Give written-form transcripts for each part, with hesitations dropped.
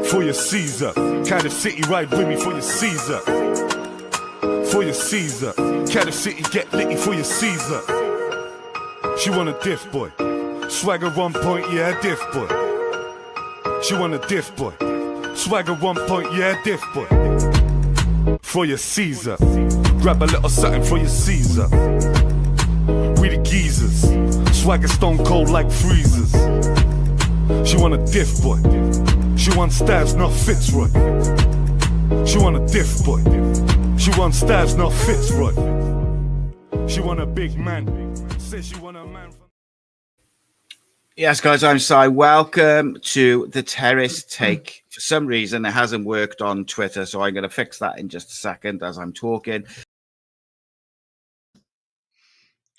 For your Caesar. Cardiff City, ride with me for your Caesar. For your Caesar. Cardiff City, get litty for your Caesar. She want a diff boy. Swagger 1 point, yeah, diff boy. She want a diff boy. Swagger 1 point, yeah, diff boy. For your Caesar. Grab a little something for your Caesar. We the geezers. Swagger stone cold like freezers. She want a diff boy. She want Starvz, not Fitzroy. She want a diff boy. She want Starvz, not Fitzroy. She want a big man. Says she want a man. Yes, guys, I'm Si. Welcome to the Terrace Take. For some reason, it hasn't worked on Twitter, so I'm going to fix that in just a second as I'm talking.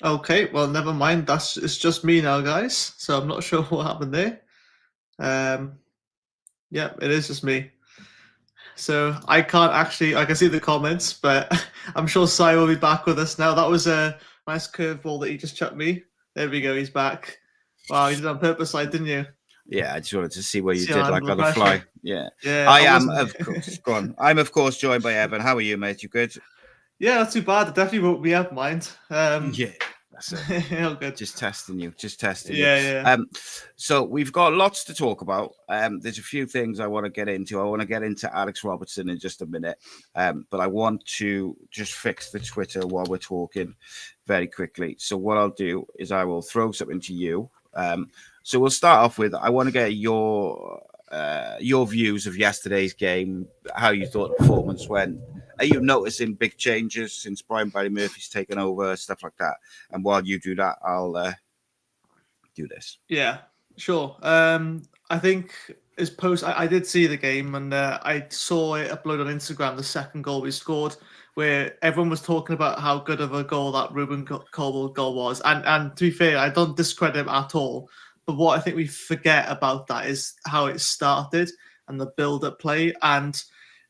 Okay, well, never mind. It's just me now, guys. So I'm not sure what happened there. Yeah, it is just me. So I can't actually, I can see the comments, but I'm sure Si will be back with us now. That was a nice curveball that he just chucked me. There we go, he's back. Wow, you did it on purpose, like, didn't you? Yeah, I just wanted to see what you did, like on the fly. Yeah, I am, of course. Go on. I'm, of course, joined by Evan. How are you, mate? You good? Yeah, not too bad. It definitely woke me up, mind. Yeah, that's it. Oh, good. Just testing you. Yeah. So we've got lots to talk about. There's a few things I want to get into. I want to get into Alex Robertson in just a minute. But I want to just fix the Twitter while we're talking very quickly. So what I'll do is I will throw something to you. So we'll start off with, I want to get your views of yesterday's game, how you thought the performance went. Are you noticing big changes since Brian Barry Murphy's taken over, stuff like that? And while you do that, I'll do this. Yeah, sure. I think I did see the game, and I saw it uploaded on Instagram, the second goal we scored, where everyone was talking about how good of a goal that Ruben Colwell goal was. And to be fair, I don't discredit him at all. But what I think we forget about that is how it started and the build-up play. And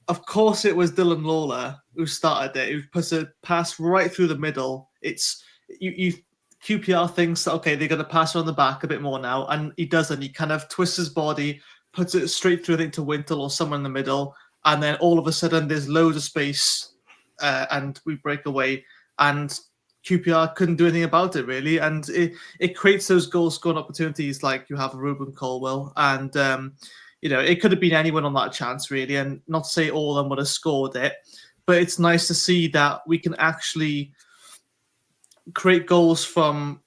of course, it was Dylan Lawler who started it, who puts a pass right through the middle. It's QPR thinks that, okay, they're going to pass on the back a bit more now, and he doesn't. He kind of twists his body, puts it straight through, I think, to Wintle or someone in the middle, and then all of a sudden there's loads of space, and we break away, and QPR couldn't do anything about it, really, and it creates those goal-scoring opportunities like you have Ruben Colwell, and it could have been anyone on that chance, really, and not to say all of them would have scored it, but it's nice to see that we can actually create goals from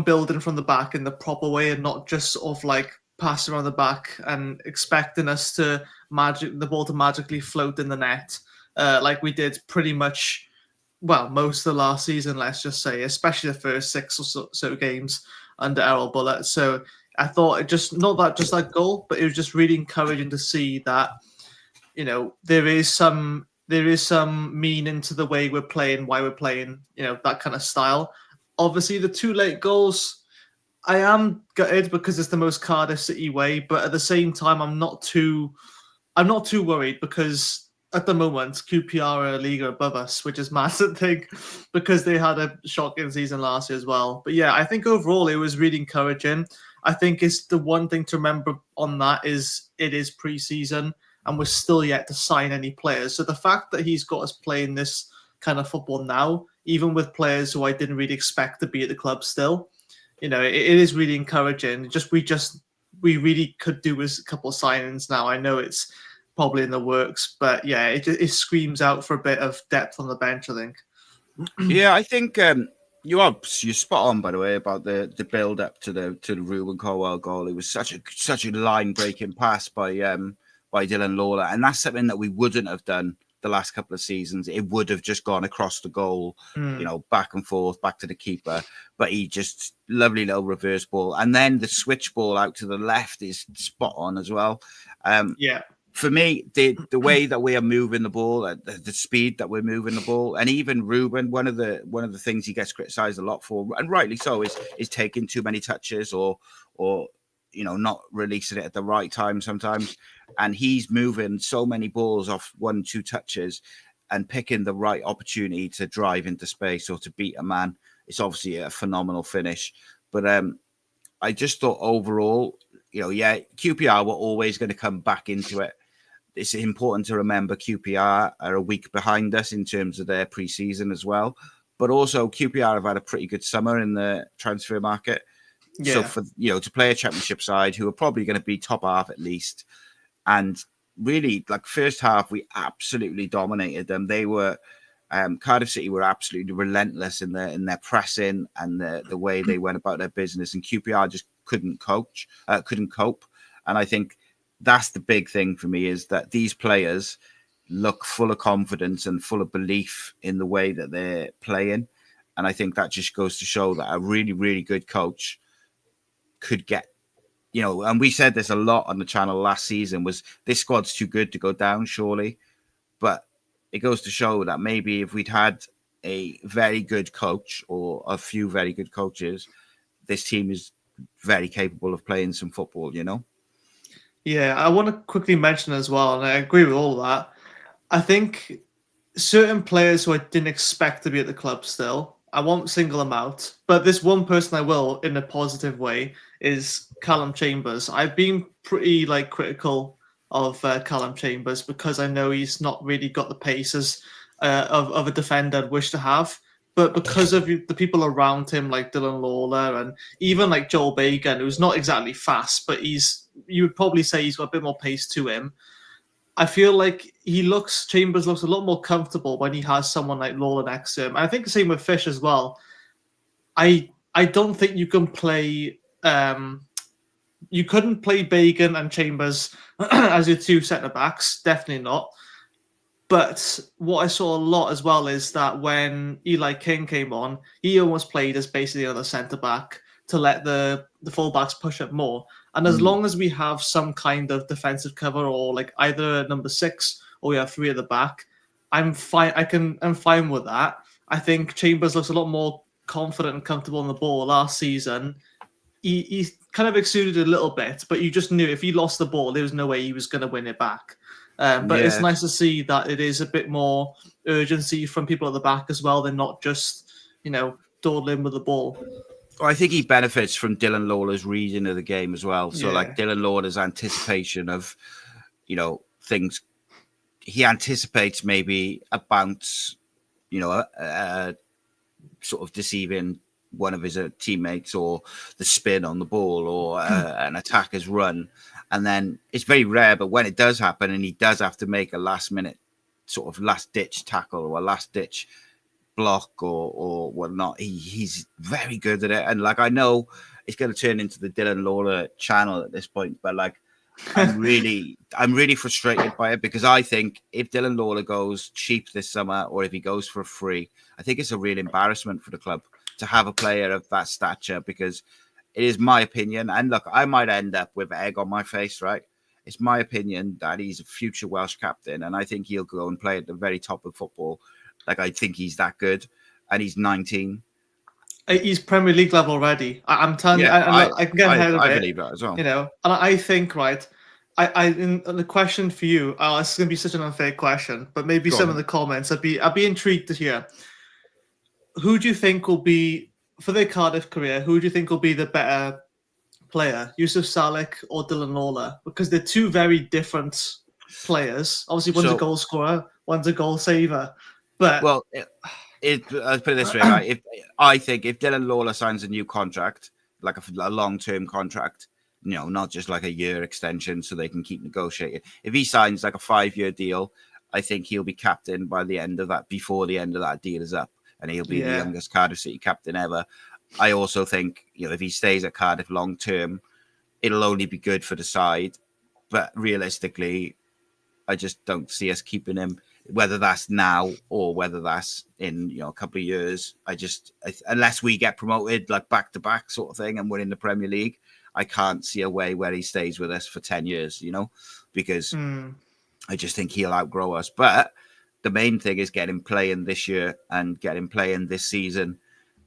building from the back in the proper way and not just sort of like passing around the back and expecting us to the ball to magically float in the net like we did pretty much, well, most of the last season, let's just say, especially the first 6 or so games under Errol Bullitt. So I thought not just that goal, but it was just really encouraging to see that, there is some meaning to the way we're playing, why we're playing, that kind of style. Obviously, the 2 late goals, I am gutted because it's the most Cardiff City way, but at the same time, I'm not too worried because at the moment, QPR are a league above us, which is massive thing because they had a shocking season last year as well. But yeah, I think overall it was really encouraging. I think it's the one thing to remember on that is it is pre-season and we're still yet to sign any players. So the fact that he's got us playing this kind of football now, even with players who I didn't really expect to be at the club still, it is really encouraging. We really could do with a couple of signings now. I know it's probably in the works, but yeah, it screams out for a bit of depth on the bench, I think. Yeah, I think you're spot on, by the way, about the build up to the Ruben Colwell goal. It was such a line breaking pass by Dylan Lawler, and that's something that we wouldn't have done the last couple of seasons. It would have just gone across the goal, back and forth, back to the keeper. But he just lovely little reverse ball, and then the switch ball out to the left is spot on as well. Yeah. For me, the way that we are moving the ball, the speed that we're moving the ball, and even Ruben, one of the things he gets criticised a lot for, and rightly so, is taking too many touches or not releasing it at the right time sometimes. And he's moving so many balls off 1-2 touches and picking the right opportunity to drive into space or to beat a man. It's obviously a phenomenal finish. But I just thought overall, QPR were always going to come back into it. It's important to remember QPR are a week behind us in terms of their pre-season as well. But also QPR have had a pretty good summer in the transfer market. Yeah. So for to play a championship side who are probably going to be top half at least, and really like first half we absolutely dominated them. They were Cardiff City were absolutely relentless in their pressing and the way they went about their business, and QPR just couldn't cope. And I think that's the big thing for me, is that these players look full of confidence and full of belief in the way that they're playing. And I think that just goes to show that a really, really good coach could get, and we said this a lot on the channel last season, was this squad's too good to go down, surely. But it goes to show that maybe if we'd had a very good coach or a few very good coaches, this team is very capable of playing some football, Yeah, I want to quickly mention as well, and I agree with all that. I think certain players who I didn't expect to be at the club still, I won't single them out, but this one person I will, in a positive way, is Callum Chambers. I've been pretty critical of Callum Chambers because I know he's not really got the pace of a defender I'd wish to have. But because of the people around him, like Dylan Lawler and even like Joel Bagan, who's not exactly fast, but you would probably say he's got a bit more pace to him. I feel like Chambers looks a lot more comfortable when he has someone like Lawler next to him. And I think the same with Fish as well. I don't think you can play. You couldn't play Bagan and Chambers as your two centre backs. Definitely not. But what I saw a lot as well is that when Eli King came on, he almost played as basically the other centre back to let the fullbacks push up more. And as long as we have some kind of defensive cover, or like either number 6 or we have 3 at the back, I'm fine. I'm fine with that. I think Chambers looks a lot more confident and comfortable on the ball last season. He kind of exuded a little bit, but you just knew if he lost the ball, there was no way he was going to win it back. But it's nice to see that it is a bit more urgency from people at the back as well. They're not just, dawdling with the ball. Well, I think he benefits from Dylan Lawler's reading of the game as well. So, like Dylan Lawler's anticipation of, things. He anticipates maybe a bounce, sort of deceiving one of his teammates, or the spin on the ball, or an attacker's run. And then it's very rare, but when it does happen and he does have to make a last-minute sort of last-ditch tackle or a last-ditch block or whatnot, he's very good at it. And I know it's going to turn into the Dylan Lawler channel at this point, but I'm really frustrated by it, because I think if Dylan Lawler goes cheap this summer, or if he goes for free, I think it's a real embarrassment for the club to have a player of that stature, because it is my opinion, and look, I might end up with egg on my face, right? It's my opinion that he's a future Welsh captain, and I think he'll go and play at the very top of football. I think he's that good, and he's 19. He's Premier League level already. I'm telling you, I can get ahead of it. I believe that as well. And I think, right, in the question for you, this is going to be such an unfair question, but maybe some of the comments, I'd be intrigued to hear. Who do you think will be, for their Cardiff career, who do you think will be the better player, Yusuf Salek or Dylan Lawler? Because they're two very different players. Obviously, one's a goal scorer, one's a goal saver. But I'll put it this way, right? I think if Dylan Lawler signs a new contract, like a long-term contract, not just like a year extension so they can keep negotiating. If he signs like a 5-year deal, I think he'll be captain by the end of that, before the end of that deal is up. And he'll be the youngest Cardiff City captain ever. I also think, if he stays at Cardiff long term, it'll only be good for the side. But realistically, I just don't see us keeping him, whether that's now or whether that's in a couple of years. Unless we get promoted like back to back sort of thing and we're in the Premier League, I can't see a way where he stays with us for 10 years, because I just think he'll outgrow us. But the main thing is get him playing this year and get him playing this season.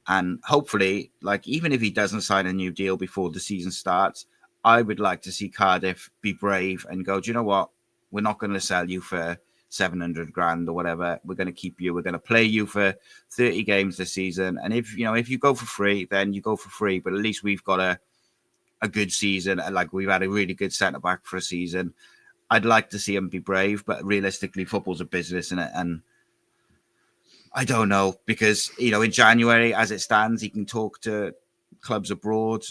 And hopefully, even if he doesn't sign a new deal before the season starts, I would like to see Cardiff be brave and go, do you know what? We're not going to sell you for 700 grand or whatever. We're going to keep you. We're going to play you for 30 games this season. And if you go for free, then you go for free. But at least we've got a good season, and like we've had a really good centre back for a season. I'd like to see him be brave, but realistically, football's a business, and I don't know, because in January, as it stands, he can talk to clubs abroad.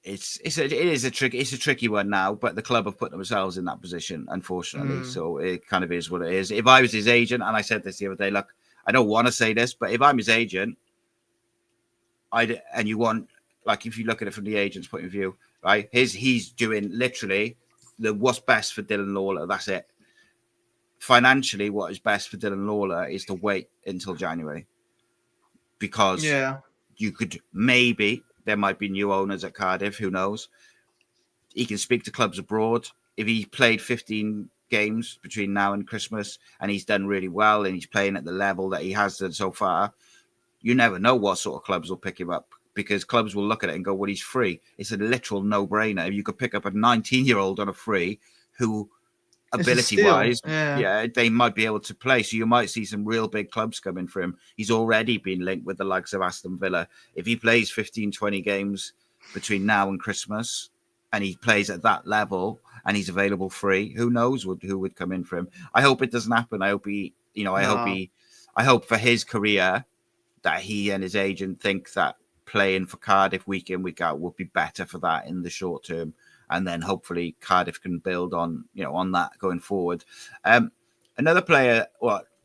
It is a tricky one now, but the club have put themselves in that position, unfortunately. So it kind of is what it is. If I was his agent, and I said this the other day, look, I don't want to say this, but if I'm his agent, and you want, like, if you look at it from the agent's point of view, right? He's doing literally what's best for Dylan Lawler. That's it. Financially, what is best for Dylan Lawler is to wait until January, because you could there might be new owners at Cardiff. Who knows? He can speak to clubs abroad. If he played 15 games between now and Christmas and he's done really well and he's playing at the level that he has done so far, you never know what sort of clubs will pick him up, because clubs will look at it and go, well, he's free. It's a literal no-brainer. If you could pick up a 19-year-old on a free who, ability-wise, they might be able to play. So you might see some real big clubs coming for him. He's already been linked with the likes of Aston Villa. If he plays 15, 20 games between now and Christmas and he plays at that level and he's available free, who knows who would come in for him. I hope it doesn't happen. I hope I hope for his career that he and his agent think that playing for Cardiff week in, week out would be better for that in the short term. And then hopefully Cardiff can build on that going forward. Another player,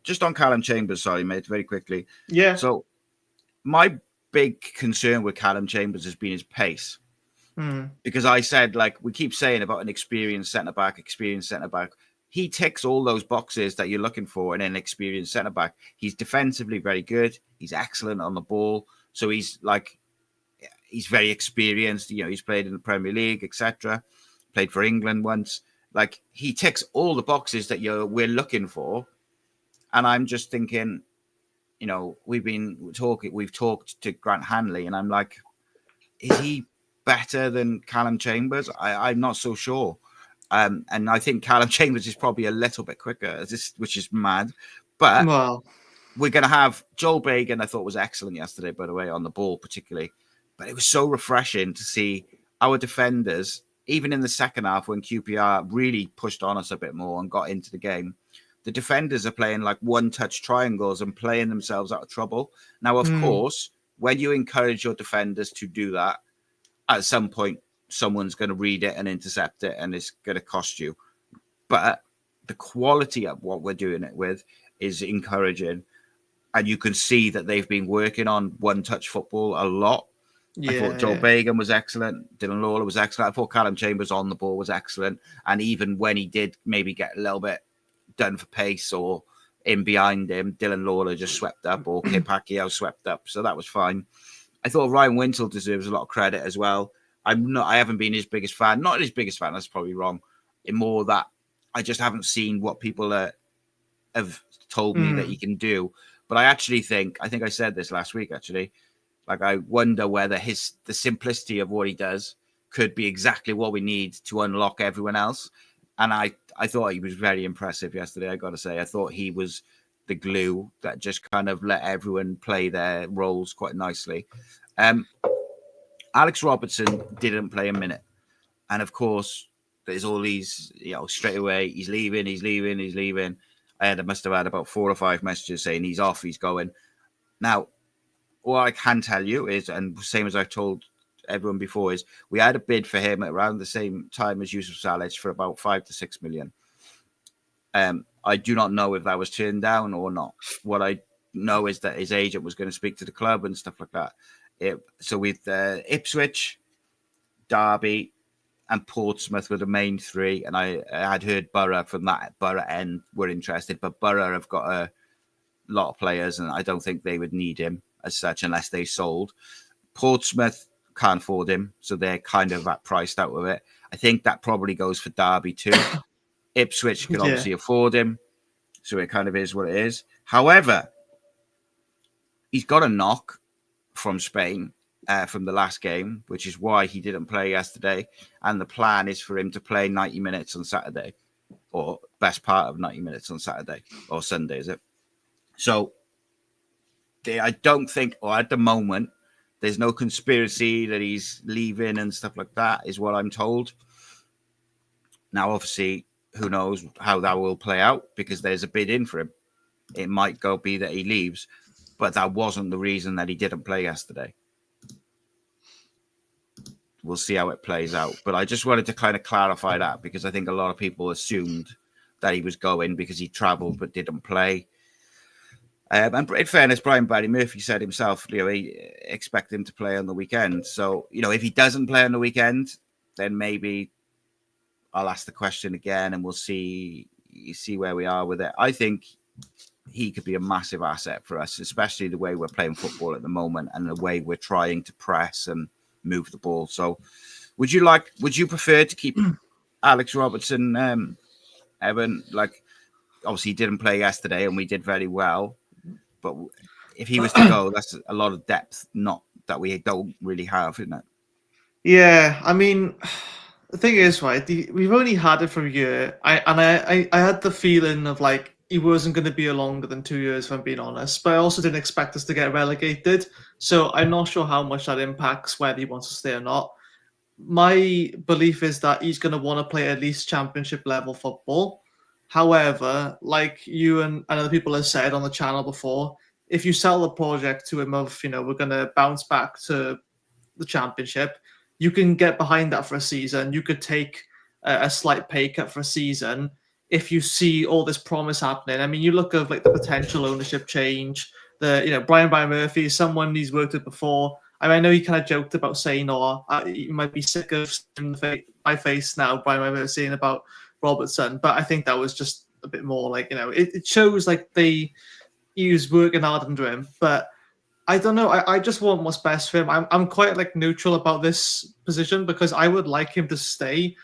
just on Callum Chambers, sorry, mate, very quickly. Yeah. So my big concern with Callum Chambers has been his pace. Because I said, like, we keep saying about an experienced centre-back. He ticks all those boxes that you're looking for in an experienced centre-back. He's defensively very good. He's excellent on the ball. So he's very experienced. He's played in the Premier League, etc. Played for England once. Like, he ticks all the boxes that we're looking for. And I'm just thinking, we've talked to Grant Hanley, and I'm like, is he better than Callum Chambers? I'm not so sure. And I think Callum Chambers is probably a little bit quicker, which is mad. But we're going to have Joel Bagan. I thought was excellent yesterday, by the way, on the ball particularly. But it was so refreshing to see our defenders, even in the second half when QPR really pushed on us a bit more and got into the game. The defenders are playing like one-touch triangles and playing themselves out of trouble. Now, of course, when you encourage your defenders to do that, at some point, someone's going to read it and intercept it, and it's going to cost you. But the quality of what we're doing it with is encouraging. And you can see that they've been working on one-touch football a lot. I thought Joel Bagan was excellent. Dylan Lawler was excellent. I thought Callum Chambers on the ball was excellent. And even when he did maybe get a little bit done for pace or in behind him, Dylan Lawler just swept up, or Kip Pacquiao swept up. So that was fine. I thought Ryan Wintle deserves a lot of credit as well. I haven't been his biggest fan. Not his biggest fan, that's probably wrong. In more that I just haven't seen what people have told me that he can do. But I actually think I said this last week, actually. Like, I wonder whether the simplicity of what he does could be exactly what we need to unlock everyone else. And I thought he was very impressive yesterday, I got to say. I thought he was the glue that just kind of let everyone play their roles quite nicely. Alex Robertson didn't play a minute. And, of course, there's all these, straight away, he's leaving. I must have had about 4 or 5 messages saying he's off, he's going. Now, what I can tell you is, and same as I've told everyone before, is we had a bid for him at around the same time as Yusuf Salih for about 5 to 6 million. I do not know if that was turned down or not. What I know is that his agent was going to speak to the club and stuff like that. So with Ipswich, Derby, and Portsmouth were the main 3, and I had heard Borough from that Borough end were interested, but Borough have got a lot of players, and I don't think they would need him as such unless they sold. Portsmouth can't afford him, so they're kind of priced out of it. I think that probably goes for Derby too. Ipswich can obviously afford him, so it kind of is what it is. However, he's got a knock from Spain from the last game, which is why he didn't play yesterday. And the plan is for him to play 90 minutes on Saturday, or best part of 90 minutes on Saturday or Sunday, is it? So I don't think, or at the moment, There's no conspiracy that he's leaving and stuff like that, is what I'm told. Now, obviously, who knows how that will play out because there's a bid in for him. It might be that he leaves, but that wasn't the reason that he didn't play yesterday. We'll see how it plays out. But I just wanted to kind of clarify that because I think a lot of people assumed that he was going because he travelled but didn't play. And in fairness, Barry Murphy said himself, he expect him to play on the weekend. So, if he doesn't play on the weekend, then maybe I'll ask the question again and we'll see where we are with it. I think he could be a massive asset for us, especially the way we're playing football at the moment and the way we're trying to press and move the ball. So would you prefer to keep Alex Robertson, Evan? Like, obviously he didn't play yesterday and we did very well, but if he was to go, that's a lot of depth, not that we don't really have, isn't it? Yeah, I mean, the thing is, right, we've only had it for a year. I had the feeling of like he wasn't going to be longer than 2 years, if I'm being honest. But I also didn't expect us to get relegated. So I'm not sure how much that impacts whether he wants to stay or not. My belief is that he's going to want to play at least championship level football. However, like you and other people have said on the channel before, if you sell the project to him of, we're going to bounce back to the championship, you can get behind that for a season. You could take a slight pay cut for a season if you see all this promise happening. I mean, you look at like the potential ownership change. Brian Murphy is someone he's worked with before. I know he kind of joked about saying, you might be sick of my face now, Brian Murphy saying about Robertson. But I think that was just a bit more like, it shows like he was working hard under him. But I don't know. I just want what's best for him. I'm quite like neutral about this position because I would like him to stay.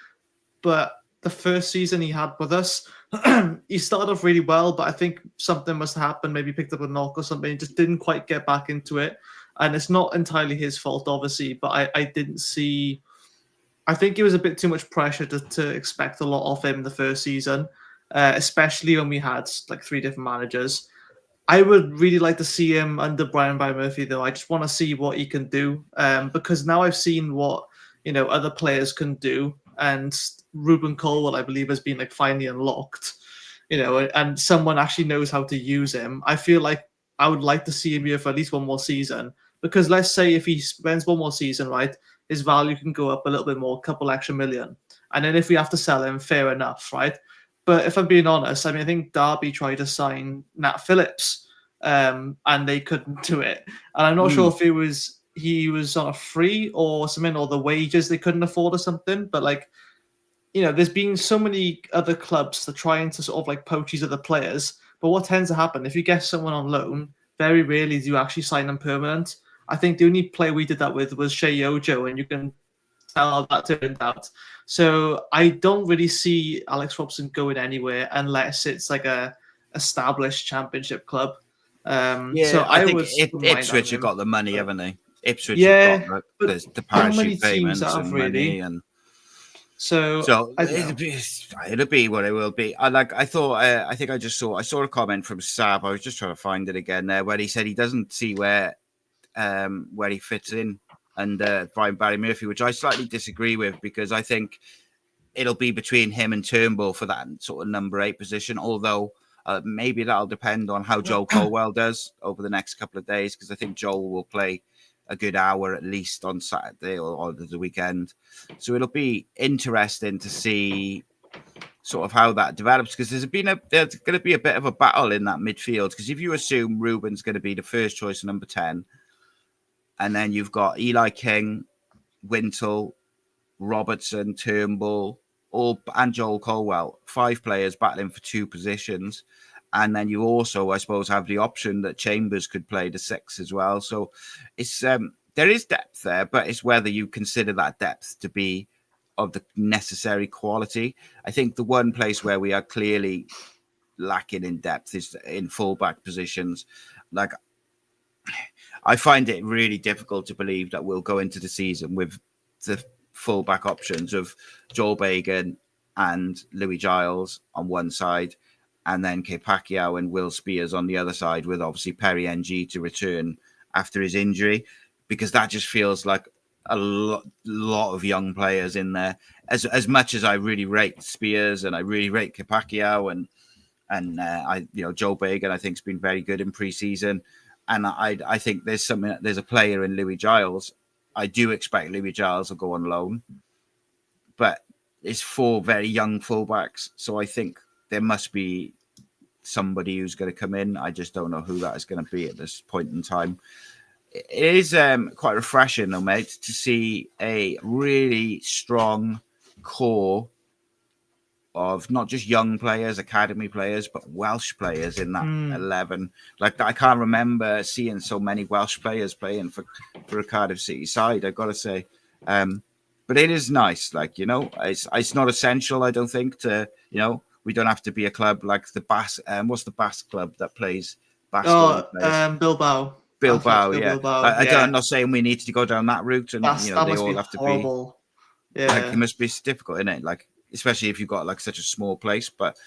But the first season he had with us, he started off really well, but I think something must have happened. Maybe picked up a knock or something. He just didn't quite get back into it. And it's not entirely his fault, obviously, but I didn't see... I think it was a bit too much pressure to expect a lot of him in the first season, especially when we had like 3 different managers. I would really like to see him under Brian Murphy, though. I just want to see what he can do because now I've seen what other players can do, and Ruben Colwell, I believe, has been like finally unlocked, and someone actually knows how to use him. I feel like I would like to see him here for at least one more season because let's say if he spends one more season, right, his value can go up a little bit more, a couple extra million, and then if we have to sell him, fair enough, right? But if I'm being honest, I mean, I think Derby tried to sign Nat Phillips, and they couldn't do it. And I'm not sure if he was on a free or something, or the wages they couldn't afford or something. But like, there's been so many other clubs that are trying to sort of like poach these other players. But what tends to happen if you get someone on loan, very rarely do you actually sign them permanent. I think the only player we did that with was Shea Ojo, and you can tell how that turned out. So I don't really see Alex Robertson going anywhere unless it's like a established championship club. So I think Ipswich have got the money, haven't they? Ipswich have got the parachute payments and money, and so it'll be what it will be. I saw a comment from Sav. I was just trying to find it again there, where he said he doesn't see where he fits in and Barry Murphy, which I slightly disagree with because I think it'll be between him and Turnbull for that sort of number 8 position. Although maybe that'll depend on how Joel Colwell does over the next couple of days, because I think Joel will play a good hour at least on Saturday or the weekend. So it'll be interesting to see sort of how that develops, because there's going to be a bit of a battle in that midfield. Because if you assume Ruben's going to be the first choice number 10, and then you've got Eli King, Wintle, Robertson, Turnbull, and Joel Colwell, 5 players battling for 2 positions. And then you also, I suppose, have the option that Chambers could play the 6 as well. So it's there is depth there, but it's whether you consider that depth to be of the necessary quality. I think the one place where we are clearly lacking in depth is in fullback positions. Like, I find it really difficult to believe that we'll go into the season with the fullback options of Joel Bagan and Louis Giles on one side, and then K Pacquiao and Will Spears on the other side, with obviously Perry NG to return after his injury. because that just feels like a lot of young players in there. As much as I really rate Spears and I really rate Kipakio and Joe Bagan, I think has been very good in pre-season, and I think there's a player in Louis Giles. I do expect Louis Giles will go on loan, but it's 4 very young fullbacks, so I think there must be somebody who's going to come in. I just don't know who that is going to be at this point in time. It is quite refreshing, though, mate, to see a really strong core of not just young players, academy players, but Welsh players in that 11. Like, I can't remember seeing so many Welsh players playing for a Cardiff City side, I've got to say. But it is nice, like, it's not essential, I don't think, to, we don't have to be a club like the Basque. What's the Basque club that plays basketball? Bilbao. Bilbao, yeah. Bilbao, I'm not saying we need to go down that route, and that they must all be have to horrible. be. Yeah, like, it must be difficult, isn't it? Like, especially if you've got like such a small place. But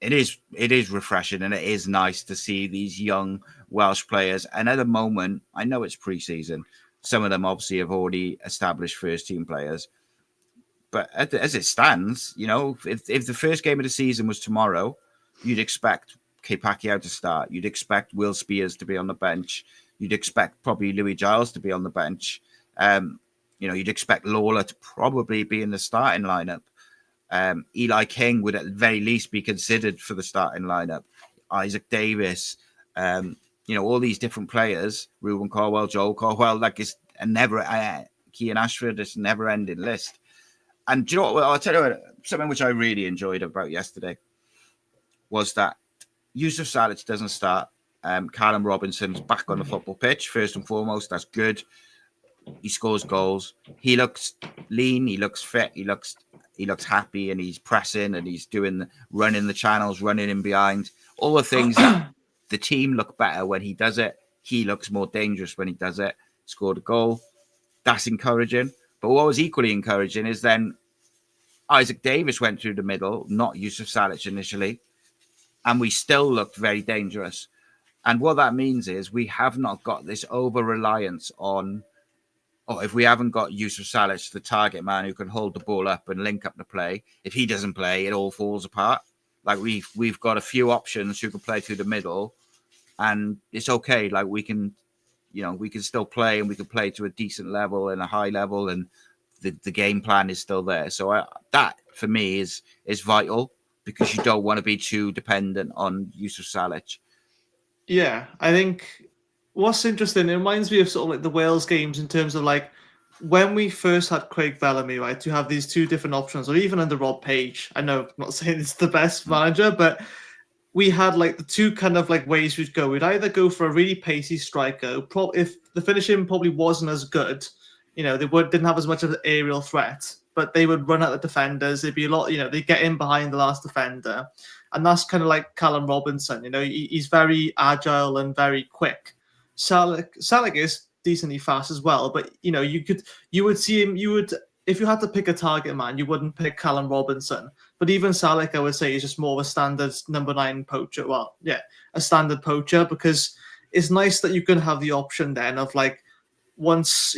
it is refreshing, and it is nice to see these young Welsh players. And at the moment, I know it's pre-season. Some of them obviously have already established first-team players. But as it stands, if the first game of the season was tomorrow, you'd expect Kipakio to start. You'd expect Will Spears to be on the bench. You'd expect probably Louis Giles to be on the bench. You'd expect Lawler to probably be in the starting lineup. Eli King would at the very least be considered for the starting lineup. Isaac Davis, all these different players, Ruben Colwell, Joel Colwell, like it's a Kean Ashford, it's a never-ending list. And do you know what? I'll tell you what, something which I really enjoyed about yesterday was that Yusuf Salic doesn't start. Callum Robinson's back on the football pitch, first and foremost. That's good. He scores goals. He looks lean. He looks fit. He looks happy, and he's pressing, and he's running the channels, running in behind. All the things that the team look better when he does it. He looks more dangerous when he does it. Scored a goal. That's encouraging. But what was equally encouraging is then Isaac Davis went through the middle, not Yusuf Salic initially, and we still looked very dangerous. And what that means is we have not got this over-reliance on, if we haven't got Yusuf Salic, the target man who can hold the ball up and link up the play, if he doesn't play, it all falls apart. Like we've got a few options who can play through the middle, and it's okay. Like we can still play, and we can play to a decent level and a high level, and the game plan is still there. So that for me is vital, because you don't want to be too dependent on Yusuf Salic. Yeah, I think what's interesting, it reminds me of sort of like the Wales games in terms of like when we first had Craig Bellamy, right, to have these two different options, or even under Rob Page. I know I'm not saying it's the best manager, but we had like the two kind of like ways we'd go. We'd either go for a really pacey striker. If the finishing probably wasn't as good, they didn't have as much of an aerial threat, but they would run at the defenders. It'd be a lot, they get in behind the last defender. And that's kind of like Callum Robinson. He's very agile and very quick. Salic is decently fast as well, but you would see him. If you had to pick a target man, you wouldn't pick Callum Robinson. But even Salic, I would say, is just more of a standard number 9 poacher. Well, yeah, a standard poacher, because it's nice that you can have the option then of like once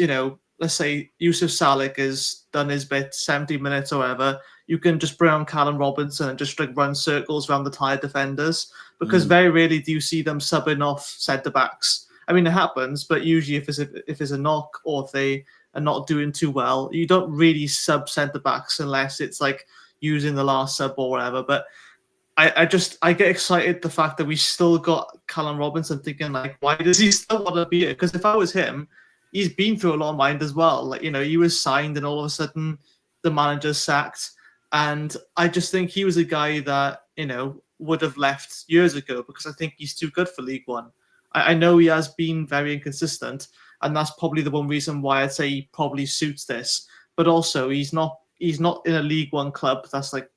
let's say Yusuf Salic has done his bit, 70 minutes or whatever, you can just bring on Callum Robinson and just like run circles around the tired defenders, because very rarely do you see them subbing off centre backs. I mean, it happens, but usually if it's a knock or if they are not doing too well, you don't really sub centre backs unless it's like using the last sub or whatever. But I get excited the fact that we still got Callum Robinson, thinking like, why does he still want to be here? Because if I was him, he's been through a lot of mind as well. Like, he was signed and all of a sudden the manager's sacked. And I just think he was a guy that, would have left years ago, because I think he's too good for League One. I know he has been very inconsistent, and that's probably the one reason why I'd say he probably suits this. But also, he's not in a League One club that's like,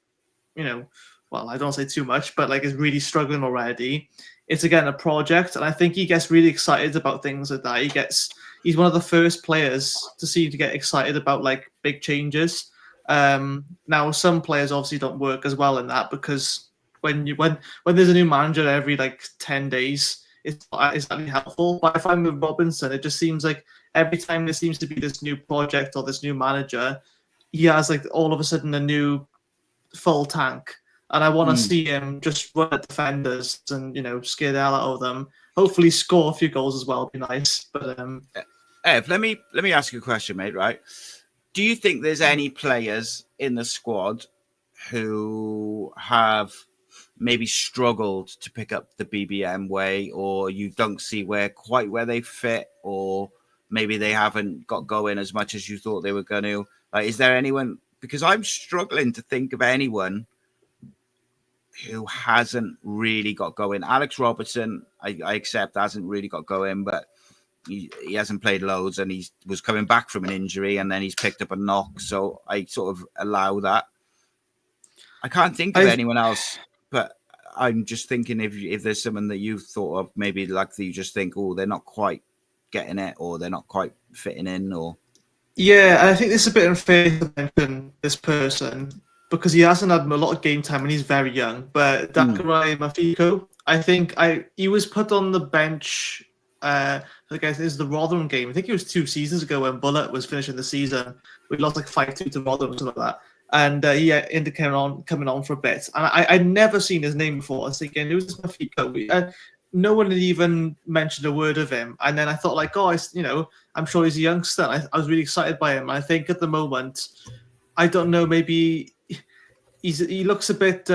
well, I don't say too much, but like is really struggling already. It's again a project, and I think he gets really excited about things like that. He's one of the first players to get excited about like big changes. Now some players obviously don't work as well in that, because when there's a new manager every like 10 days, it's not exactly helpful. But I find with Robinson, it just seems like every time there seems to be this new project or this new manager, he has like all of a sudden a new full tank. And I want to see him just run at defenders and, scare the hell out of them. Hopefully score a few goals as well. Be nice. But Ev, let me ask you a question, mate, right? Do you think there's any players in the squad who have maybe struggled to pick up the BBM way, or you don't see quite where they fit, or maybe they haven't got going as much as you thought they were going to? Like, is there anyone? Because I'm struggling to think of anyone who hasn't really got going. Alex Robertson, I accept, hasn't really got going, but he hasn't played loads, and he was coming back from an injury, and then he's picked up a knock, so I sort of allow that. I can't think of anyone else, but I'm just thinking if there's someone that you've thought of, maybe like that you just think, oh, they're not quite getting it, or they're not quite fitting in, or... Yeah, I think this is a bit unfair to mention this person because he hasn't had a lot of game time and he's very young. But Dakarai Mafiko, I think he was put on the bench. I think it is the Rotherham game. I think it was 2 seasons ago when Bullet was finishing the season. We lost like 5-2 to Rotherham or something like that. And he ended coming on for a bit. And I'd never seen his name before. I was thinking, who's this Mafiko? No one had even mentioned a word of him. And then I thought, like, I'm sure he's a youngster. I was really excited by him. And I think at the moment, I don't know, maybe he looks a bit,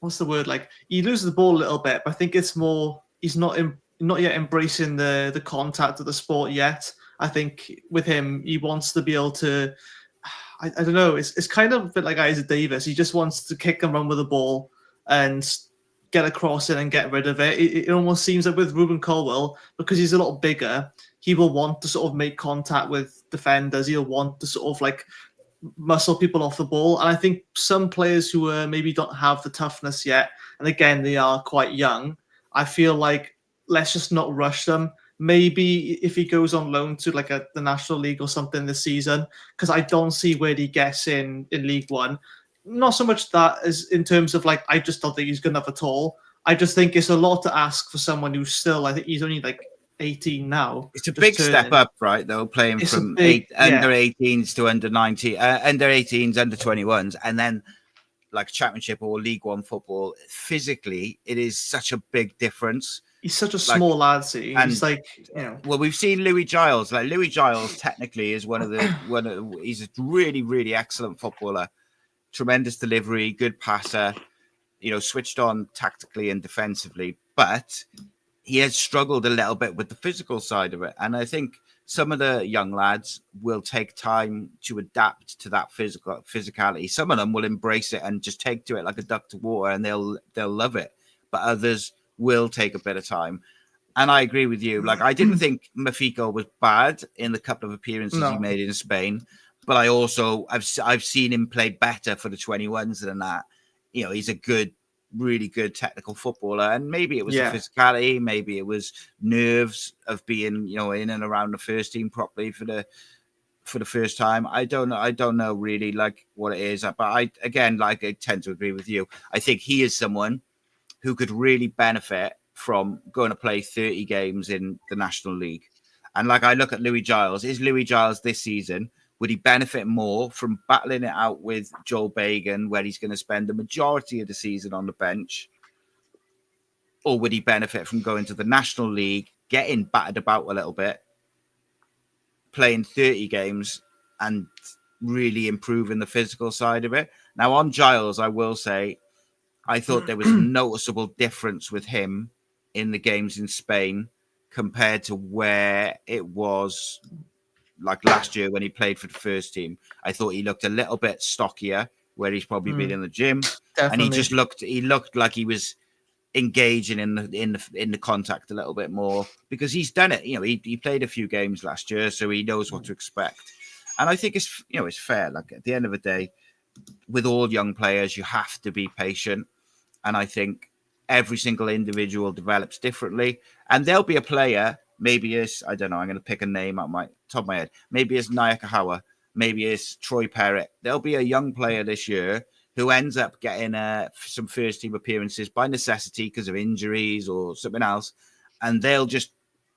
what's the word? Like, he loses the ball a little bit, but I think it's more, he's not yet embracing the contact of the sport yet. I think with him, he wants to be able to, I don't know, it's kind of a bit like Isaac Davis. He just wants to kick and run with the ball and get across it and get rid of it. It almost seems like with Ruben Colwell, because he's a lot bigger, he will want to sort of make contact with defenders. He'll want to sort of like muscle people off the ball. And I think some players who maybe don't have the toughness yet, and again, they are quite young, I feel like let's just not rush them. Maybe if he goes on loan to like the National League or something this season, because I don't see where he gets in League One. Not so much that as in terms of like, I just don't think he's good enough at all. I just think it's a lot to ask for someone who's still, I think he's only like 18 now. It's a big step up, right, though, playing from under 18s to under 19, under 18s, under 21s, and then like Championship or League One football. Physically, it is such a big difference. He's such a small lad, see. He's like, Well, we've seen Louis Giles. Like Louis Giles, technically, is he's a really, really excellent footballer. Tremendous delivery, good passer, switched on tactically and defensively, but he has struggled a little bit with the physical side of it. And I think some of the young lads will take time to adapt to that physicality. Some of them will embrace it and just take to it like a duck to water, and they'll love it. But others will take a bit of time. And I agree with you. Like, I didn't think Mafiko was bad in the couple of appearances he made in Spain. But I also, I've seen him play better for the 21s than that. He's a really good technical footballer. And maybe it was the physicality, maybe it was nerves of being, in and around the first team properly for the first time. I don't know really like what it is. But I tend to agree with you. I think he is someone who could really benefit from going to play 30 games in the National League. And like I look at Louis Giles, is Louis Giles this season, would he benefit more from battling it out with Joel Bagan, where he's going to spend the majority of the season on the bench? Or would he benefit from going to the National League, getting battered about a little bit, playing 30 games and really improving the physical side of it? Now, on Giles, I will say, I thought there was a noticeable difference with him in the games in Spain compared to where it was like last year when he played for the first team. I thought he looked a little bit stockier, where he's probably been in the gym. Definitely. And he looked like he was engaging in the contact a little bit more, because he's done it. He played a few games last year, so he knows what to expect. And I think it's fair. Like, at the end of the day, with all young players, you have to be patient. And I think every single individual develops differently. And there'll be a player, maybe it's, I don't know, I'm going to pick a name out my top of my head. Maybe it's Nyakahawa. Maybe it's Troy Perrott. There'll be a young player this year who ends up getting some first team appearances by necessity because of injuries or something else. and they'll just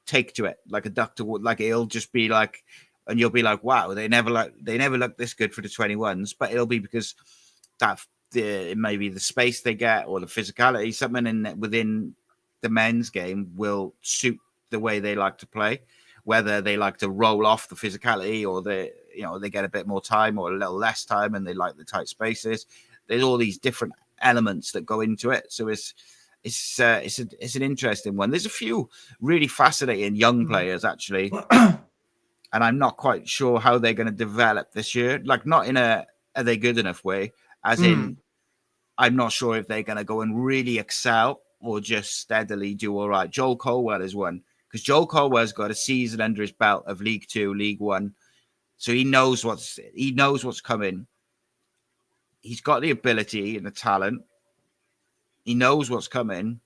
take to it like a duck to wood. Like it'll just be like, and you'll be like, wow, they never look this good for the 21s, but it'll be because that maybe the space they get or the physicality, something within the men's game will suit the way they like to play, whether they like to roll off the physicality or they get a bit more time or a little less time and they like the tight spaces. There's all these different elements that go into it. So it's an interesting one. There's a few really fascinating young players actually, and I'm not quite sure how they're going to develop this year. Like not in a are they good enough way, as in I'm not sure if they're going to go and really excel or just steadily do all right. Joel Colwell is one, because Joel Colwell's got a season under his belt of League Two, League One, so he knows what's coming. He's got the ability and the talent. He knows what's coming.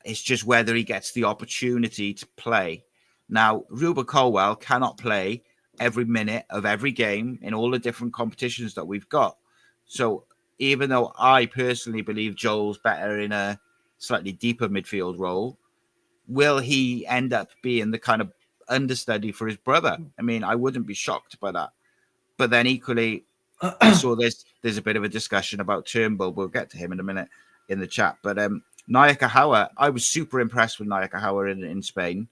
It's just whether he gets the opportunity to play. Now, Rhys Colwell cannot play every minute of every game in all the different competitions that we've got. So even though I personally believe Joel's better in a slightly deeper midfield role, will he end up being the kind of understudy for his brother? I mean, I wouldn't be shocked by that. But then equally, I saw there's a bit of a discussion about Turnbull. We'll get to him in a minute in the chat. But Nayaka Hauer, I was super impressed with Nayaka Hauer in Spain.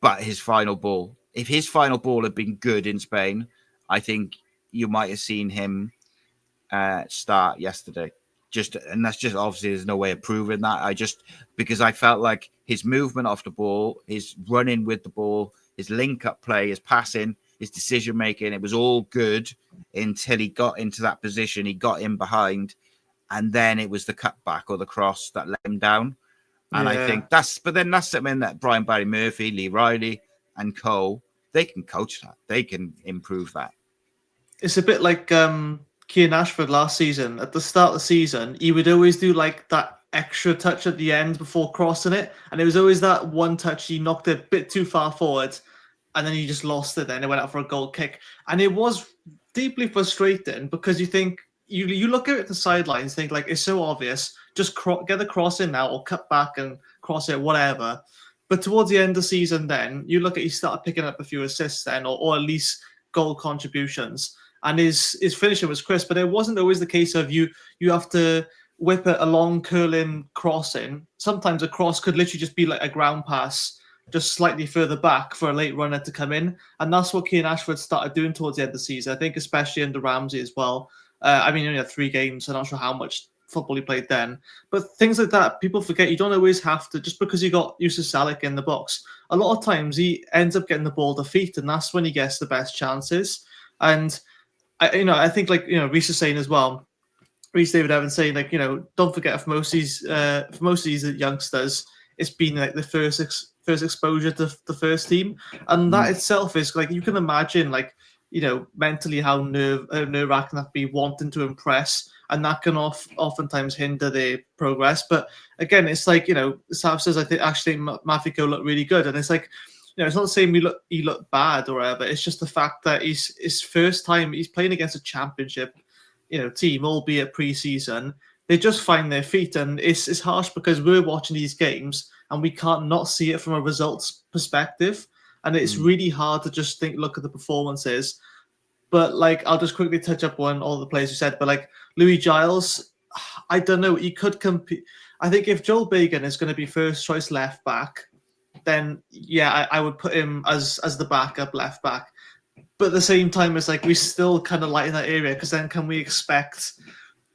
But his final ball, if his final ball had been good in Spain, I think you might have seen him start yesterday. And that's just obviously there's no way of proving that. Because I felt like his movement off the ball, his running with the ball, his link-up play, his passing, his decision-making, it was all good until he got into that position. He got in behind, and then it was the cutback or the cross that let him down. And I think that's something that Brian Barry Murphy, Lee Riley, and Cole, they can coach that. They can improve that. It's a bit like Kean Ashford last season. At the start of the season, he would always do like that extra touch at the end before crossing it. And it was always that one touch, he knocked it a bit too far forward, and then he just lost it. Then it went out for a goal kick. And it was deeply frustrating because you think, you look at it at the sidelines, think like it's so obvious, just get the cross in now or cut back and cross it, whatever. But towards the end of the season, then you look at he started picking up a few assists then, or at least goal contributions, and his finishing was crisp. But it wasn't always the case of you have to whip a long curling cross in. Sometimes a cross could literally just be like a ground pass, just slightly further back for a late runner to come in, and that's what Kean Ashford started doing towards the end of the season. I think especially under Ramsey as well. I mean, he only had 3 games, so I'm not sure how much football he played then. But things like that, people forget you don't always have to, just because you got Yusuf Salik in the box, a lot of times he ends up getting the ball to feet, and that's when he gets the best chances. And, I think, like, Rhys is saying as well, Rhys David Evans saying, like, don't forget for most of these youngsters, it's been like the first exposure to the first team. And that itself is, like, you can imagine, like, mentally how nerve-wracking that be, wanting to impress, and that can oftentimes hinder their progress. But again, it's like, Sav says, I think actually Mafiko looked really good, and it's like, it's not the same he looked bad or whatever. It's just the fact that his first time he's playing against a championship, team, albeit pre-season. They just find their feet, and it's harsh because we're watching these games and we can't not see it from a results perspective. And it's really hard to just look at the performances. But, like, I'll just quickly touch up on all the players you said. But, like, Louis Giles, I don't know. He could compete. I think if Joel Bagan is going to be first choice left back, then, yeah, I would put him as the backup left back. But at the same time, it's like we still kind of light in that area, because then can we expect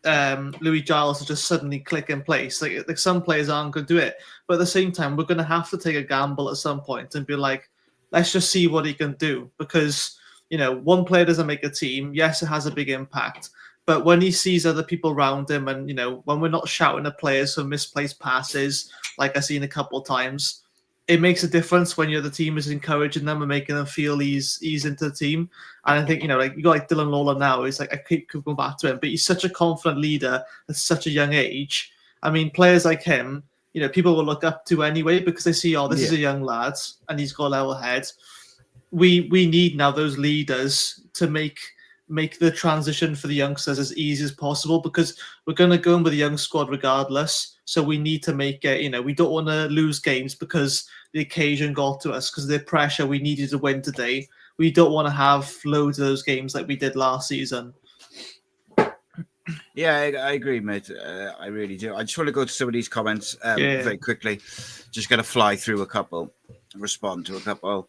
Louis Giles to just suddenly click in place? Like some players aren't going to do it. But at the same time, we're going to have to take a gamble at some point and be like, let's just see what he can do, because, one player doesn't make a team. Yes, it has a big impact. But when he sees other people around him and, when we're not shouting at players for misplaced passes, like I've seen a couple of times, it makes a difference when the team is encouraging them and making them feel he's into the team. And I think, like you got like Dylan Lawler now, it's like I keep going back to him, but he's such a confident leader at such a young age. I mean, players like him, people will look up to anyway, because they see, this is a young lad and he's got a level head. We need now those leaders to make make the transition for the youngsters as easy as possible, because we're going to go in with a young squad regardless. So we need to make it, we don't want to lose games because the occasion got to us, because of the pressure we needed to win today. We don't want to have loads of those games like we did last season. Yeah, I agree, mate. I really do. I just want to go to some of these comments very quickly. Just going to fly through a couple, respond to a couple.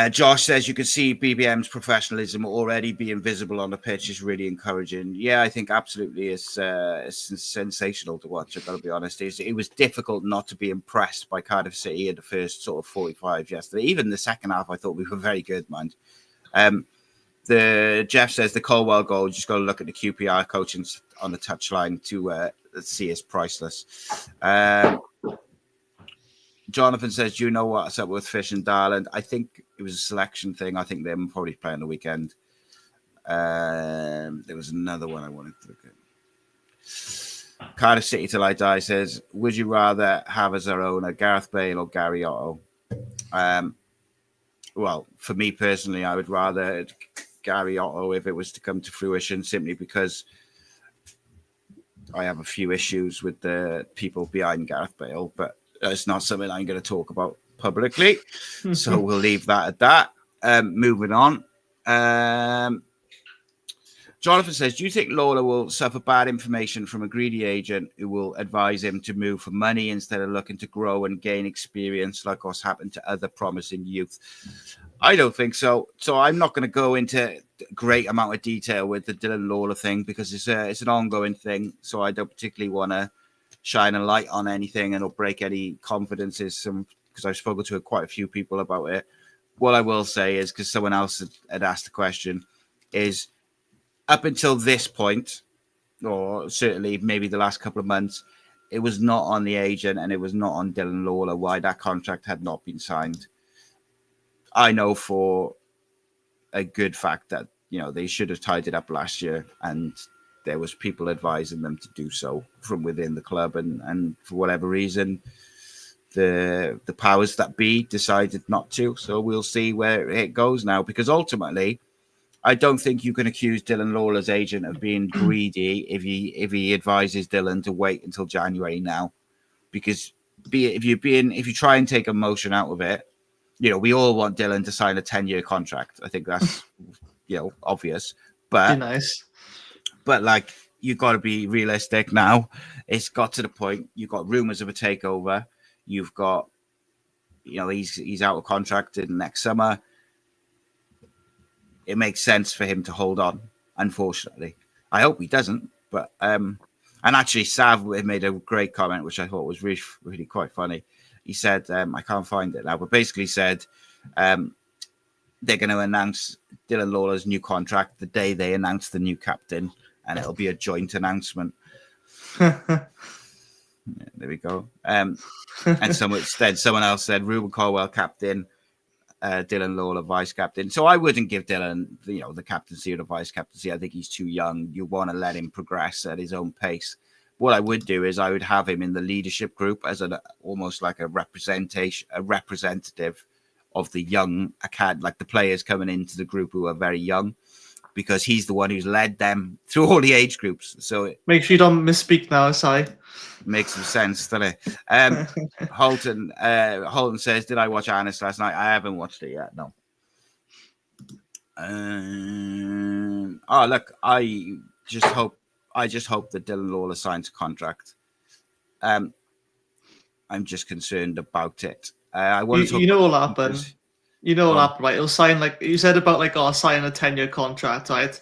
Josh says you can see BBM's professionalism already being visible on the pitch is really encouraging. Yeah, I think absolutely it's sensational to watch. I've got to be honest. It was difficult not to be impressed by Cardiff City in the first sort of 45 yesterday. Even the second half, I thought we were very good, mind. Jeff says the Colwell goal, just got to look at the QPR coaching on the touchline to see it's priceless. Jonathan says, do you know what's up with Fish and Darland? I think it was a selection thing. I think they're probably playing the weekend. There was another one I wanted to look at. Cardiff City Till I Die says, would you rather have as our owner Gareth Bale or Gary Otto? Well, for me personally, I would rather Gary Otto if it was to come to fruition, simply because I have a few issues with the people behind Gareth Bale, but it's not something I'm going to talk about publicly. So we'll leave that at that. Moving on. Jonathan says, do you think Lawler will suffer bad information from a greedy agent who will advise him to move for money instead of looking to grow and gain experience like what's happened to other promising youth? I don't think so. So I'm not going to go into great amount of detail with the Dylan Lawler thing, because it's an ongoing thing. So I don't particularly want to shine a light on anything and or break any confidences, because I've spoken to quite a few people about it. What I will say is, because someone else had asked the question, is up until this point, or certainly maybe the last couple of months, it was not on the agent and it was not on Dylan Lawler why that contract had not been signed. I know for a good fact that, they should have tied it up last year, and there was people advising them to do so from within the club, and for whatever reason, the powers that be decided not to. So we'll see where it goes now, because ultimately, I don't think you can accuse Dylan Lawler's agent of being greedy if he advises Dylan to wait until January now, because if you try and take emotion out of it, we all want Dylan to sign a 10-year contract. I think that's obvious, but nice. But like, you've got to be realistic now. It's got to the point. You've got rumors of a takeover. You've got, he's out of contract in next summer. It makes sense for him to hold on, unfortunately. I hope he doesn't. But and actually, Sav made a great comment, which I thought was really, really quite funny. He said, I can't find it now, but basically said they're going to announce Dylan Lawler's new contract the day they announce the new captain, and it'll be a joint announcement. Yeah, there we go. And someone else said Ruben Colwell captain, Dylan Lawler vice captain. So I wouldn't give Dylan, the captaincy or the vice captaincy. I think he's too young. You want to let him progress at his own pace. What I would do is I would have him in the leadership group as almost like a representative of the young acad, like the players coming into the group who are very young, because he's the one who's led them through all the age groups. So make sure you don't misspeak now, Si. Makes some sense, doesn't it? Holton says, did I watch Ernest last night? I haven't watched it yet, no. Look, I just hope that Dylan Lawler signs a contract. I'm just concerned about it. I want to what'll happen. What'll happen, right? He'll sign, like you said about sign a 10-year contract, right?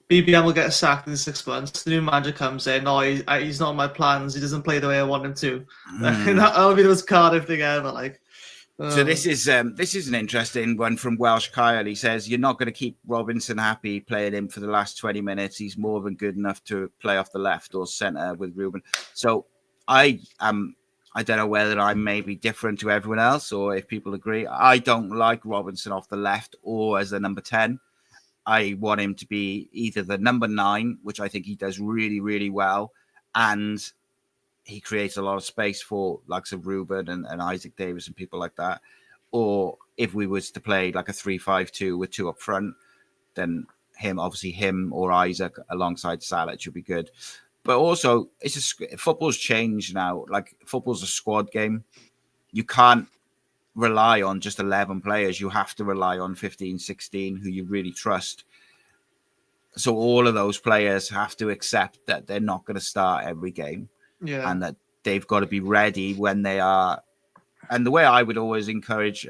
BBM will get sacked in 6 months. The new manager comes in. No, he's not on my plans. He doesn't play the way I want him to. That'll be the most Cardiff thing ever. So this is an interesting one from Welsh Kyle. He says, you're not going to keep Robinson happy playing him for the last 20 minutes. He's more than good enough to play off the left or centre with Ruben. So I don't know whether I'm maybe different to everyone else or if people agree. I don't like Robinson off the left or as the number 10. I want him to be either the number 9, which I think he does really, really well, and he creates a lot of space for likes of Ruben and Isaac Davis and people like that. Or if we was to play like a 3-5-2 with 2 up front, then him or Isaac alongside Salah should be good. But also, football's changed now. Like, football's a squad game. You can't rely on just 11 players. You have to rely on 15, 16 who you really trust. So all of those players have to accept that they're not going to start every game, and that they've got to be ready when they are. And the way I always encourage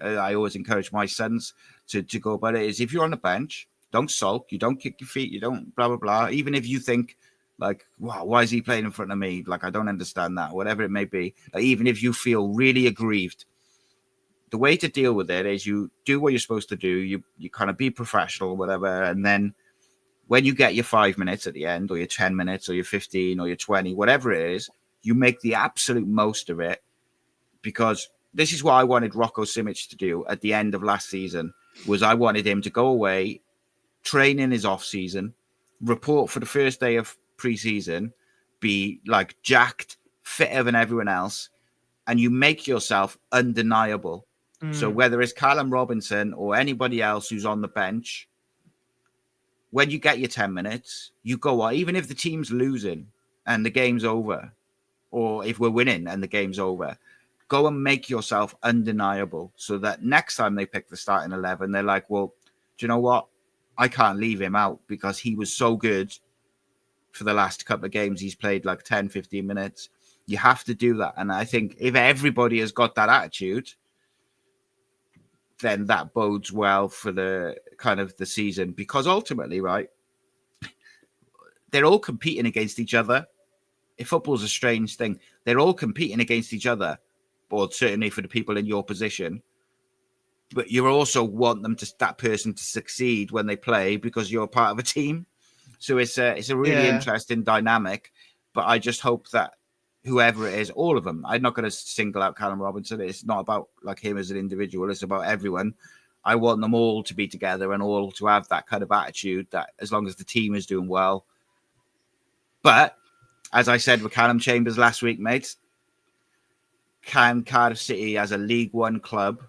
my sons to go about it is, if you're on the bench, don't sulk, you don't kick your feet, you don't blah, blah, blah. Even if you think, like, wow, why is he playing in front of me? Like, I don't understand that, whatever it may be. Like, even if you feel really aggrieved, the way to deal with it is you do what you're supposed to do. You kind of be professional, whatever. And then when you get your 5 minutes at the end, or your 10 minutes, or your 15, or your 20, whatever it is, you make the absolute most of it. Because this is what I wanted Rocco Simic to do at the end of last season, was I wanted him to go away, train in his off season, report for the first day of pre-season, be like jacked, fitter than everyone else, and you make yourself undeniable. So whether it's Callum Robinson or anybody else who's on the bench, when you get your 10 minutes, you go on, even if the team's losing and the game's over, or if we're winning and the game's over, go and make yourself undeniable, so that next time they pick the starting 11, they're like, well, do you know what? I can't leave him out because he was so good for the last couple of games. He's played like 10, 15 minutes. You have to do that. And I think if everybody has got that attitude, then that bodes well for the kind of the season, because ultimately, right, they're all competing against each other. If football's a strange thing, they're all competing against each other, or certainly for the people in your position. But you also want that person to succeed when they play, because you're part of a team. So it's a really interesting dynamic. But I just hope that whoever it is, all of them, I'm not going to single out Callum Robinson. It's not about like him as an individual. It's about everyone. I want them all to be together and all to have that kind of attitude, that as long as the team is doing well. But as I said with Callum Chambers last week, mate, can Cardiff City, as a League One club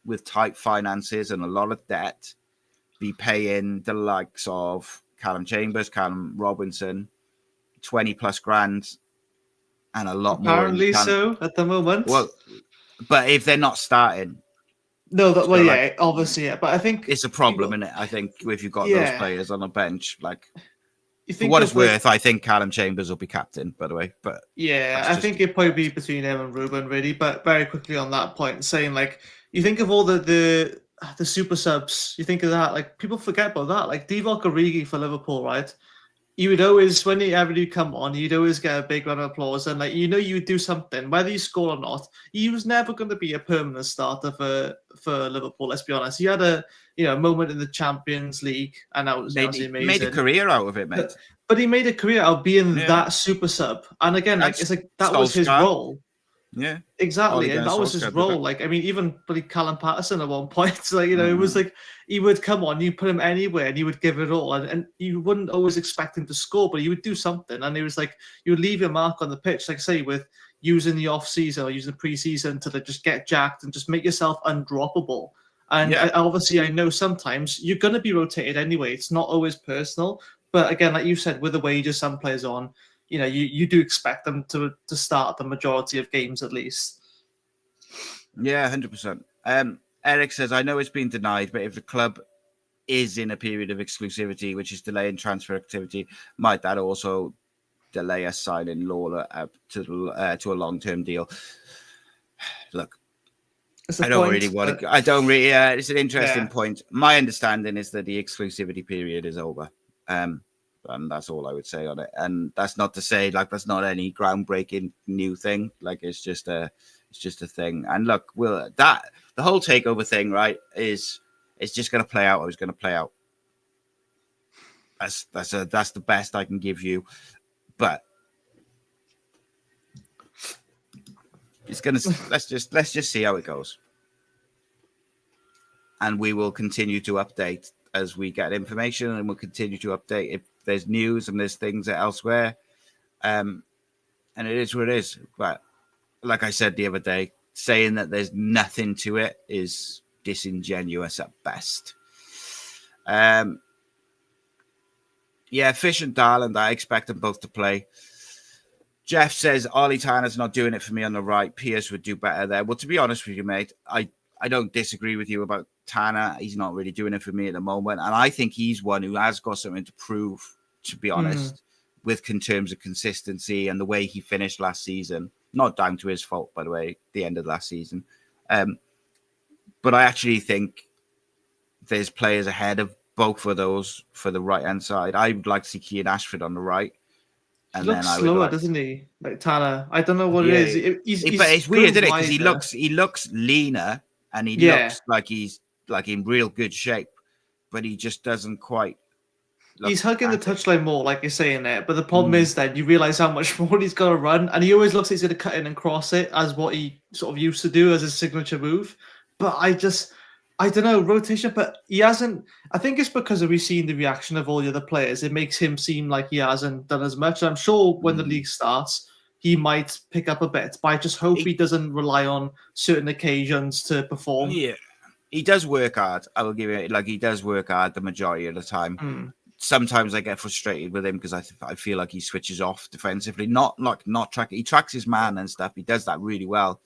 with tight finances and a lot of debt, be paying the likes of Callum Chambers, Callum Robinson, 20 plus grand and a lot more? Apparently so at the moment. Well, but if they're not starting, no, obviously, yeah. But I think it's a problem, isn't it? I think if you've got those players on a bench, like, for what it's worth, I think Callum Chambers will be captain, by the way. But I think it'd probably be between him and Ruben, really. But very quickly on that point, saying, like, you think of all the super subs, you think of that, like, people forget about that. Like Divock Origi for Liverpool, right? You would always, whenever you come on, you'd always get a big round of applause, and, like, you know, you would do something, whether you score or not. He was never going to be a permanent starter for Liverpool. Let's be honest. He had a moment in the Champions League, and that was amazing. Made a career out of it, mate. But he made a career out of being that super sub, and again, like, it's like that was his role. Yeah, exactly, and that was his role. Like, I mean, even Callum Patterson at one point, like, you know, it was like he would come on, you put him anywhere, and he would give it all, and you wouldn't always expect him to score, but he would do something, and it was like you would leave your mark on the pitch, like, say, with using the off season or using the pre-season to just get jacked and just make yourself undroppable. And obviously, I know sometimes you're going to be rotated anyway. It's not always personal, but again, like you said, with the wages some players on, you know, you do expect them to start the majority of games at least. Yeah, 100%. Eric says, I know it's been denied, but if the club is in a period of exclusivity, which is delaying transfer activity, might that also delay us signing Lawler to a long-term deal? Look, I don't really want to. I don't really. It's an interesting point. My understanding is that the exclusivity period is over, and that's all I would say on it. And that's not to say, like, that's not any groundbreaking new thing. Like, it's just a thing. And look, the whole takeover thing, right, it's just going to play out. It's going to play out. That's the best I can give you, but it's going to let's just see how it goes, and we will continue to update as we get information, and we'll continue to update if there's news and there's things elsewhere. And it is what it is. But like I said the other day, saying that there's nothing to it is disingenuous at best. Yeah, Fish and Darland, I expect them both to play. Jeff says, Ollie Tanner's not doing it for me on the right. Pierce would do better there. Well, to be honest with you, mate, I don't disagree with you about Tanner. He's not really doing it for me at the moment. And I think he's one who has got something to prove, to be honest, in terms of consistency and the way he finished last season. Not down to his fault, by the way, the end of last season. But I actually think there's players ahead of both of those for the right-hand side. I would like to see Kean Ashford on the right. And he looks slower, doesn't he? Like Tanner. I don't know what it is. But it's weird, isn't it? Because he looks leaner and he looks like he's like in real good shape, but he just doesn't quite. He's hugging the touchline more, like you're saying there. But the problem is then you realise how much more he's got to run, and he always looks like he's going to cut in and cross it as what he sort of used to do as his signature move. But I don't know, rotation, but he hasn't. I think it's because we've seen the reaction of all the other players. It makes him seem like he hasn't done as much. I'm sure when the league starts, he might pick up a bit, but I just hope he doesn't rely on certain occasions to perform. Yeah, he does work hard. I will give it, like, he does work hard the majority of the time. Sometimes I get frustrated with him because I feel like he switches off defensively. Not track. He tracks his man and stuff. He does that really well.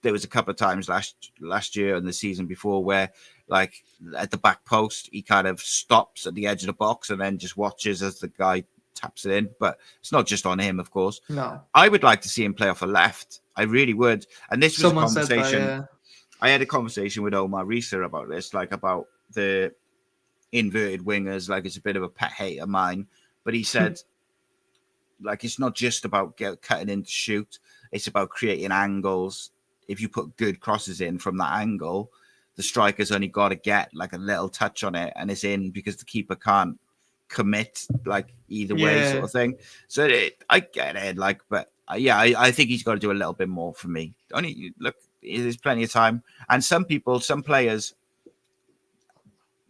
There was a couple of times last year and the season before where, like, at the back post, he kind of stops at the edge of the box and then just watches as the guy taps it in. But it's not just on him, of course. No. I would like to see him play off a left. I really would. And this was Someone a conversation. Said that, yeah. I had a conversation with Omar Rhys about this, like about the inverted wingers. Like, it's a bit of a pet hate of mine. But he said, like, it's not just about cutting in to shoot. It's about creating angles. If you put good crosses in from that angle, the striker's only got to get like a little touch on it and it's in because the keeper can't commit like either way sort of thing. So I get it, like, but I think he's got to do a little bit more for me. Only look, there's plenty of time. And some players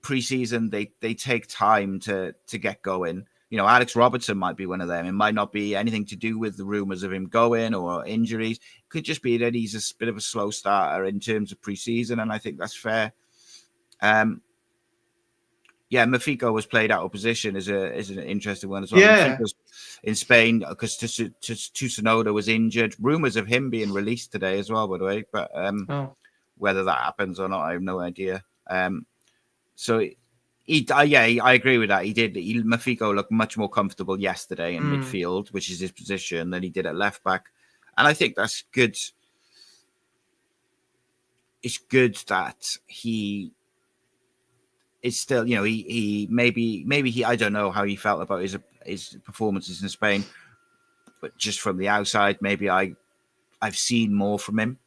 pre-season, they take time to get going. You know, Alex Robertson might be one of them. It might not be anything to do with the rumors of him going or injuries. It could just be that he's a bit of a slow starter in terms of preseason, and I think that's fair. Mafiko was played out of position is an interesting one as well. Yeah. Mafiko's in Spain because Tsunoda was injured. Rumors of him being released today as well, by the way. But whether that happens or not, I have no idea. I agree with that. Mafiko looked much more comfortable yesterday in midfield, which is his position, than he did at left back. And I think that's good. It's good that he is still, you know, he maybe I don't know how he felt about his performances in Spain, but just from the outside, maybe I've seen more from him.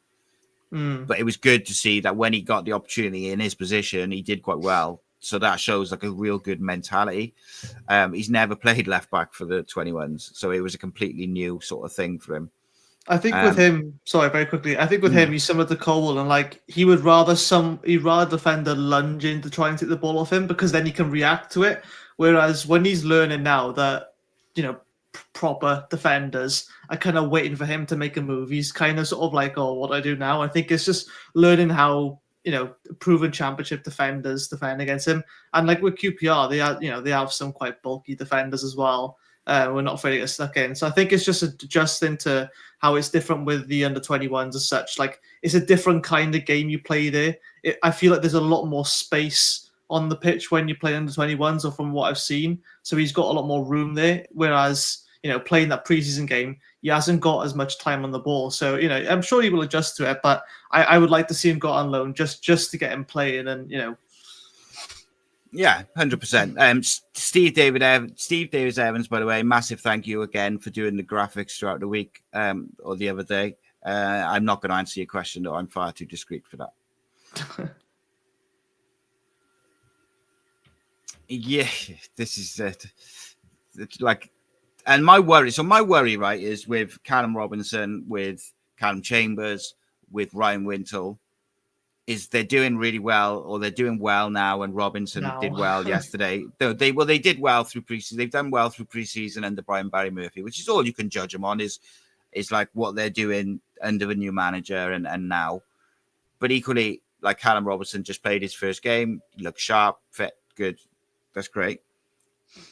But it was good to see that when he got the opportunity in his position, he did quite well. So that shows like a real good mentality. He's never played left back for the 21s, so it was a completely new sort of thing for him. I think with him, very quickly. I think with him, he's similar to Cole, and like he'd rather defender lunge in to try and take the ball off him because then he can react to it. Whereas when he's learning now that, you know, proper defenders are kind of waiting for him to make a move, he's kind of sort of like, oh, what do I do now? I think it's just learning how, you know, proven championship defenders defend against him. And like with QPR, they have some quite bulky defenders as well. We're not afraid to get stuck in. So I think it's just adjusting to how it's different with the under-21s as such. Like, it's a different kind of game you play there. I feel like there's a lot more space on the pitch when you play under-21s, or from what I've seen. So he's got a lot more room there. Whereas, you know, playing that preseason game, he hasn't got as much time on the ball. So, you know, I'm sure he will adjust to it, but I would like to see him go on loan just to get him playing and, you know. Yeah, 100%. Steve Davis Evans, by the way, massive thank you again for doing the graphics throughout the week or the other day. I'm not going to answer your question, though. I'm far too discreet for that. Yeah, this is it's like, and my worry, right, is with Callum Robinson, with Callum Chambers, with Ryan Wintle, is they're doing really well, or they're doing well now, and Robinson did well yesterday. They did well through preseason. They've done well through preseason under Brian Barry Murphy, which is all you can judge them on, is like what they're doing under the new manager and now. But equally, like Callum Robinson just played his first game, he looked sharp, fit, good. That's great.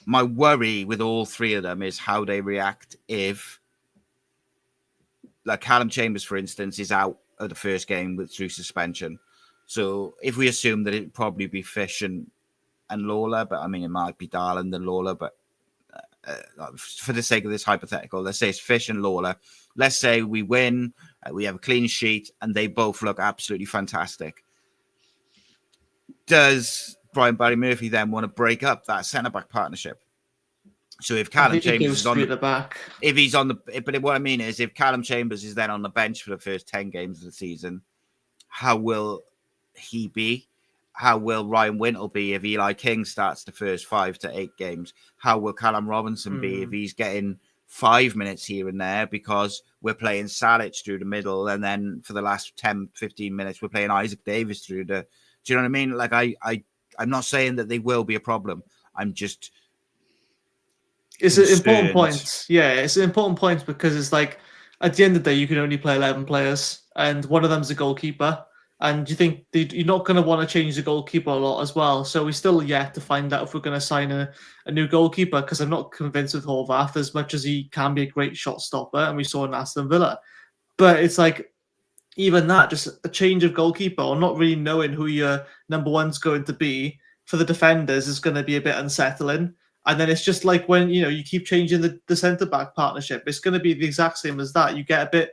my worry with all three of them is how they react if, like Callum Chambers, for instance, is out of the first game through suspension. So if we assume that it'd probably be Fish and Lawler, but I mean, it might be Darland and Lawler, but for the sake of this hypothetical, let's say it's Fish and Lawler. Let's say we win, we have a clean sheet, and they both look absolutely fantastic. Does Brian Barry Murphy then want to break up that centre-back partnership? So if Callum Chambers is on the back, if he's on the, but what I mean is, if Callum Chambers is then on the bench for the first 10 games of the season, how will he be? How will Ryan Wintle be if Eli King starts the first 5 to 8 games? How will Callum Robinson be if he's getting 5 minutes here and there because we're playing Salic through the middle, and then for the last 10, 15 minutes we're playing Isaac Davis through the. Do you know what I mean? Like I'm not saying that they will be a problem. I'm just. It's an important point. Yeah, it's an important point because it's like at the end of the day, you can only play 11 players, and one of them's a goalkeeper. And you think you're not going to want to change the goalkeeper a lot as well. So we're still yet to find out if we're going to sign a new goalkeeper, because I'm not convinced with Horvath as much as he can be a great shot stopper, and we saw in Aston Villa. But it's like even that, just a change of goalkeeper or not really knowing who your number one's going to be for the defenders is going to be a bit unsettling. And then it's just like when, you keep changing the centre-back partnership, it's going to be the exact same as that. You get a bit,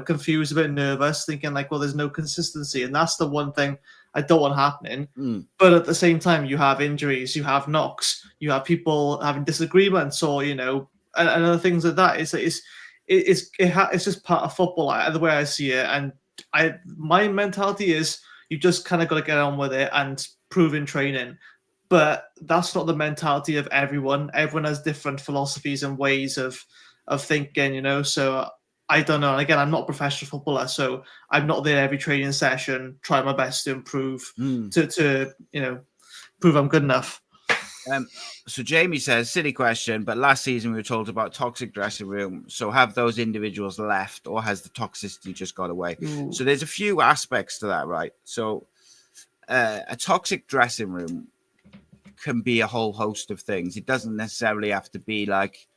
confused, a bit nervous, thinking like, well, there's no consistency. And that's the one thing I don't want happening. But at the same time, you have injuries, you have knocks, you have people having disagreements or, and other things like that. It's just part of football, the way I see it. And my mentality is you just kind of got to get on with it and prove in training. But that's not the mentality of everyone. Everyone has different philosophies and ways of thinking, So I don't know. And again, I'm not a professional footballer, so I'm not there every training session, trying my best to improve, to prove I'm good enough. So Jamie says, silly question, but last season we were told about toxic dressing room. So have those individuals left, or has the toxicity just got away? Ooh. So there's a few aspects to that, right? So a toxic dressing room can be a whole host of things. It doesn't necessarily have to be like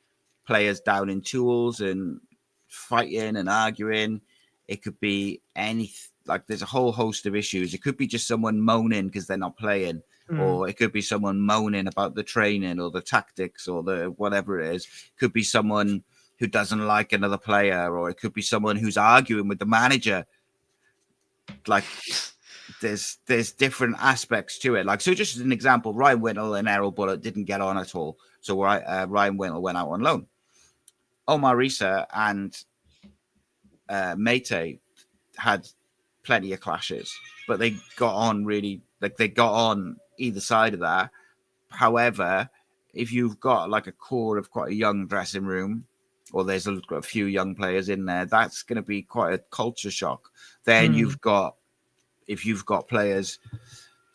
players down in tools and fighting and arguing. It could be there's a whole host of issues. It could be just someone moaning because they're not playing, or it could be someone moaning about the training or the tactics or the whatever it is. It could be someone who doesn't like another player, or it could be someone who's arguing with the manager. Like there's different aspects to it. Like, so just as an example, Ryan Wintle and Errol Bullitt didn't get on at all. So Ryan Wintle went out on loan. Omar Risa and Mate had plenty of clashes, but they got on they got on either side of that. However, if you've got like a core of quite a young dressing room, or there's a few young players in there, that's going to be quite a culture shock. Then if you've got players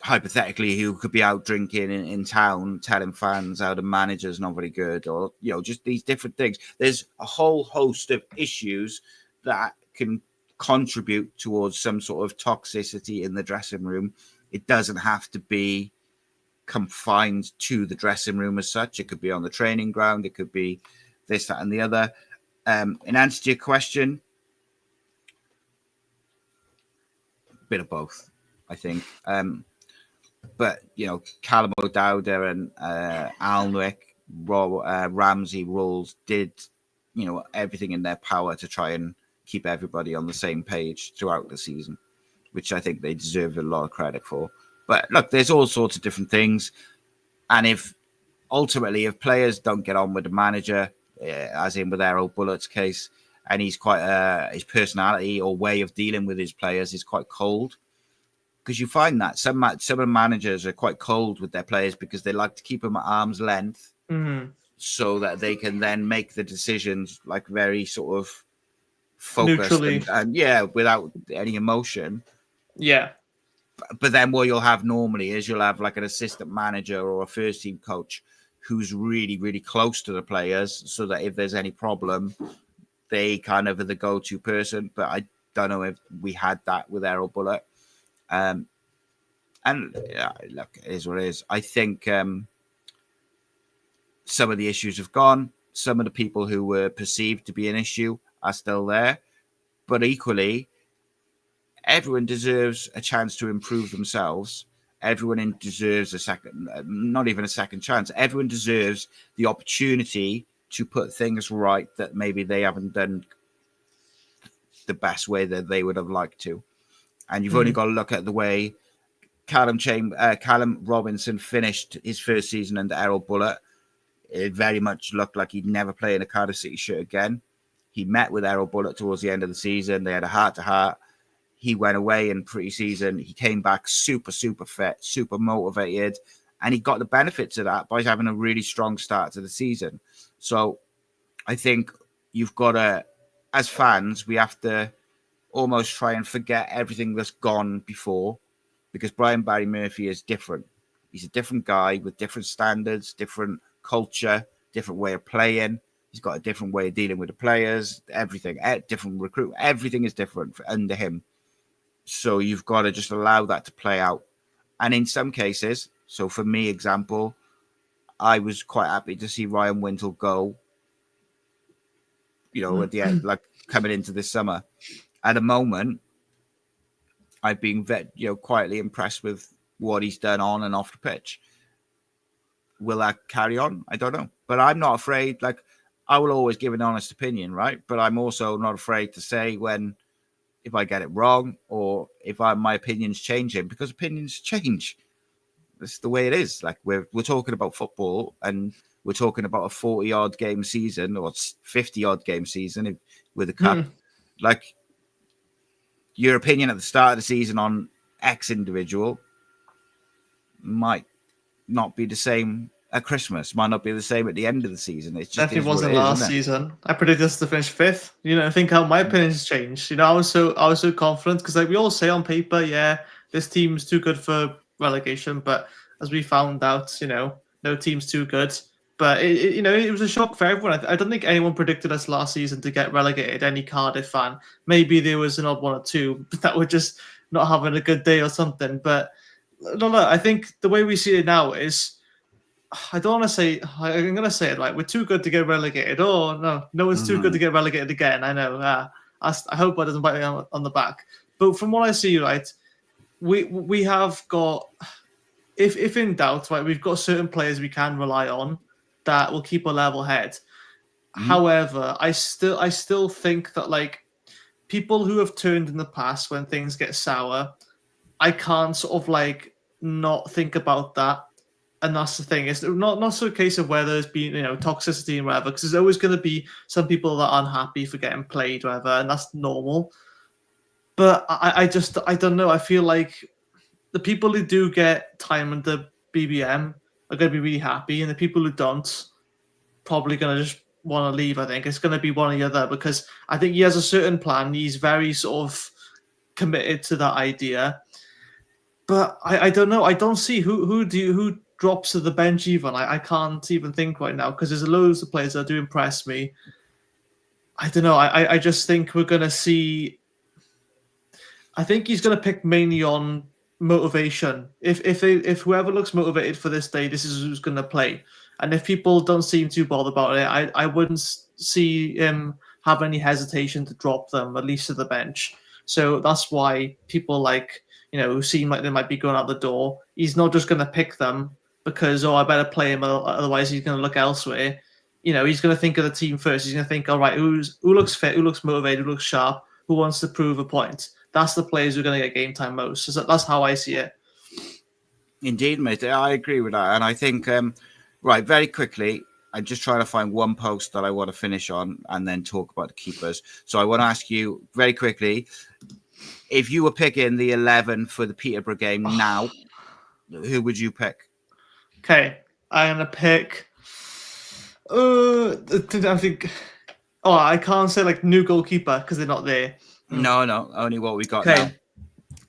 hypothetically who could be out drinking in town, telling fans how the manager's not very good, or just these different things. There's a whole host of issues that can contribute towards some sort of toxicity in the dressing room. It doesn't have to be confined to the dressing room as such. It could be on the training ground. It could be this, that, and the other. In answer to your question, a bit of both, I think. But Callum O'Dowda and Alnwick, Ramsey, Rolls did everything in their power to try and keep everybody on the same page throughout the season, which I think they deserve a lot of credit for. But look, there's all sorts of different things, and if players don't get on with the manager, as in with Errol Bullitt's case, and he's quite his personality or way of dealing with his players is quite cold. Because you find that some of the managers are quite cold with their players because they like to keep them at arm's length, so that they can then make the decisions like very sort of focused and without any emotion. Yeah. But then what you'll have normally is you'll have like an assistant manager or a first team coach who's really, really close to the players, so that if there's any problem, they kind of are the go-to person. But I don't know if we had that with Errol Bullitt. And look, it is what it is. I think some of the issues have gone. Some of the people who were perceived to be an issue are still there. But equally, everyone deserves a chance to improve themselves. Everyone deserves a second, not even a second chance. Everyone deserves the opportunity to put things right that maybe they haven't done the best way that they would have liked to. And you've only got to look at the way Callum Robinson finished his first season under Errol Bullitt. It very much looked like he'd never play in a Cardiff City shirt again. He met with Errol Bullitt towards the end of the season. They had a heart-to-heart. He went away in pre-season. He came back super, super fit, super motivated, and he got the benefits of that by having a really strong start to the season. So I think you've got to, as fans, we have to almost try and forget everything that's gone before, because Brian Barry Murphy is different. He's a different guy with different standards, different culture, different way of playing. He's got a different way of dealing with the players, everything, different recruit. Everything is different under him. So you've got to just allow that to play out. And in some cases, so for me, example, I was quite happy to see Ryan Wintle go, at the end, like coming into this summer. At the moment, I've been quietly impressed with what he's done on and off the pitch. Will that carry on? I don't know. But I'm not afraid. Like, I will always give an honest opinion, right? But I'm also not afraid to say if I get it wrong or if my opinion's changing, because opinions change. That's the way it is. Like, we're talking about football, and we're talking about a 40-odd game season or 50-odd game season with a cup. Like, your opinion at the start of the season on X individual might not be the same at Christmas, might not be the same at the end of the season. It's just definitely wasn't last season. I predicted us to finish 5th. I think how my opinions changed. I was so confident because, like we all say on paper, yeah, this team's too good for relegation. But as we found out, no team's too good. But it was a shock for everyone. I don't think anyone predicted us last season to get relegated. Any Cardiff fan, maybe there was an odd one or two that were just not having a good day or something. But no, I think the way we see it now is, I don't want to say, I'm going to say it, like, we're too good to get relegated. Oh, no one's too good to get relegated again. I know. I hope that doesn't bite me on the back. But from what I see, right, we have got, if in doubt, right, we've got certain players we can rely on that will keep a level head. However, I still think that, like, people who have turned in the past when things get sour, I can't sort of, like, not think about that. And that's the thing. It's not so a case of whether there's been, toxicity and whatever, because there's always going to be some people that are unhappy for getting played, whatever, and that's normal. But I don't know. I feel like the people who do get time under BBM are going to be really happy, and the people who don't probably going to just want to leave. I think it's going to be one or the other, because I think he has a certain plan. He's very sort of committed to that idea. But I don't know. I don't see who drops to the bench even. I can't even think right now, because there's loads of players that do impress me. I don't know. I just think we're going to see. I think he's going to pick mainly on motivation. If whoever looks motivated for this day, this is who's going to play. And if people don't seem too bothered about it, I wouldn't see him have any hesitation to drop them, at least to the bench. So that's why people who seem like they might be going out the door, he's not just going to pick them because, I better play him, otherwise he's going to look elsewhere. He's going to think of the team first. He's going to think, all right, who looks fit, who looks motivated, who looks sharp, who wants to prove a point. That's the players who are going to get game time most. So that's how I see it. Indeed, mate. I agree with that. And I think, right, very quickly, I'm just trying to find one post that I want to finish on and then talk about the keepers. So I want to ask you very quickly, if you were picking the 11 for the Peterborough game now, who would you pick? Okay, I'm going to pick... I think... I can't say, new goalkeeper because they're not there. No, only what we got now.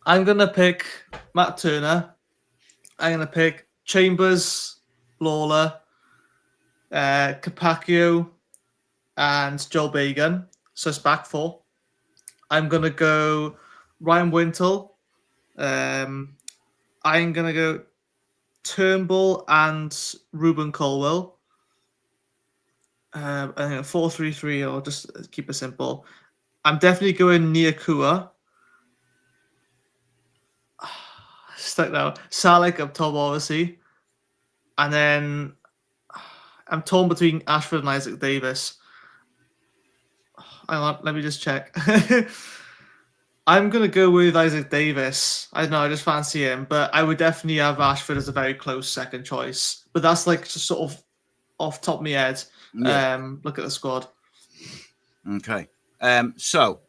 I'm going to pick Matt Turner. I'm going to pick Chambers, Lawler, Capaccio, and Joel Bagan. So it's back 4. I'm going to go Ryan Wintle. I'm going to go Turnbull and Ruben Colwell. I think 4-3-3 or just keep it simple. I'm definitely going near Kua. Stuck now. Salek up top, obviously. And then I'm torn between Ashford and Isaac Davis. Hang on, let me just check. I'm going to go with Isaac Davis. I don't know, I just fancy him. But I would definitely have Ashford as a very close second choice. But that's like just sort of off top of my head. Yeah. Look at the squad. Okay. So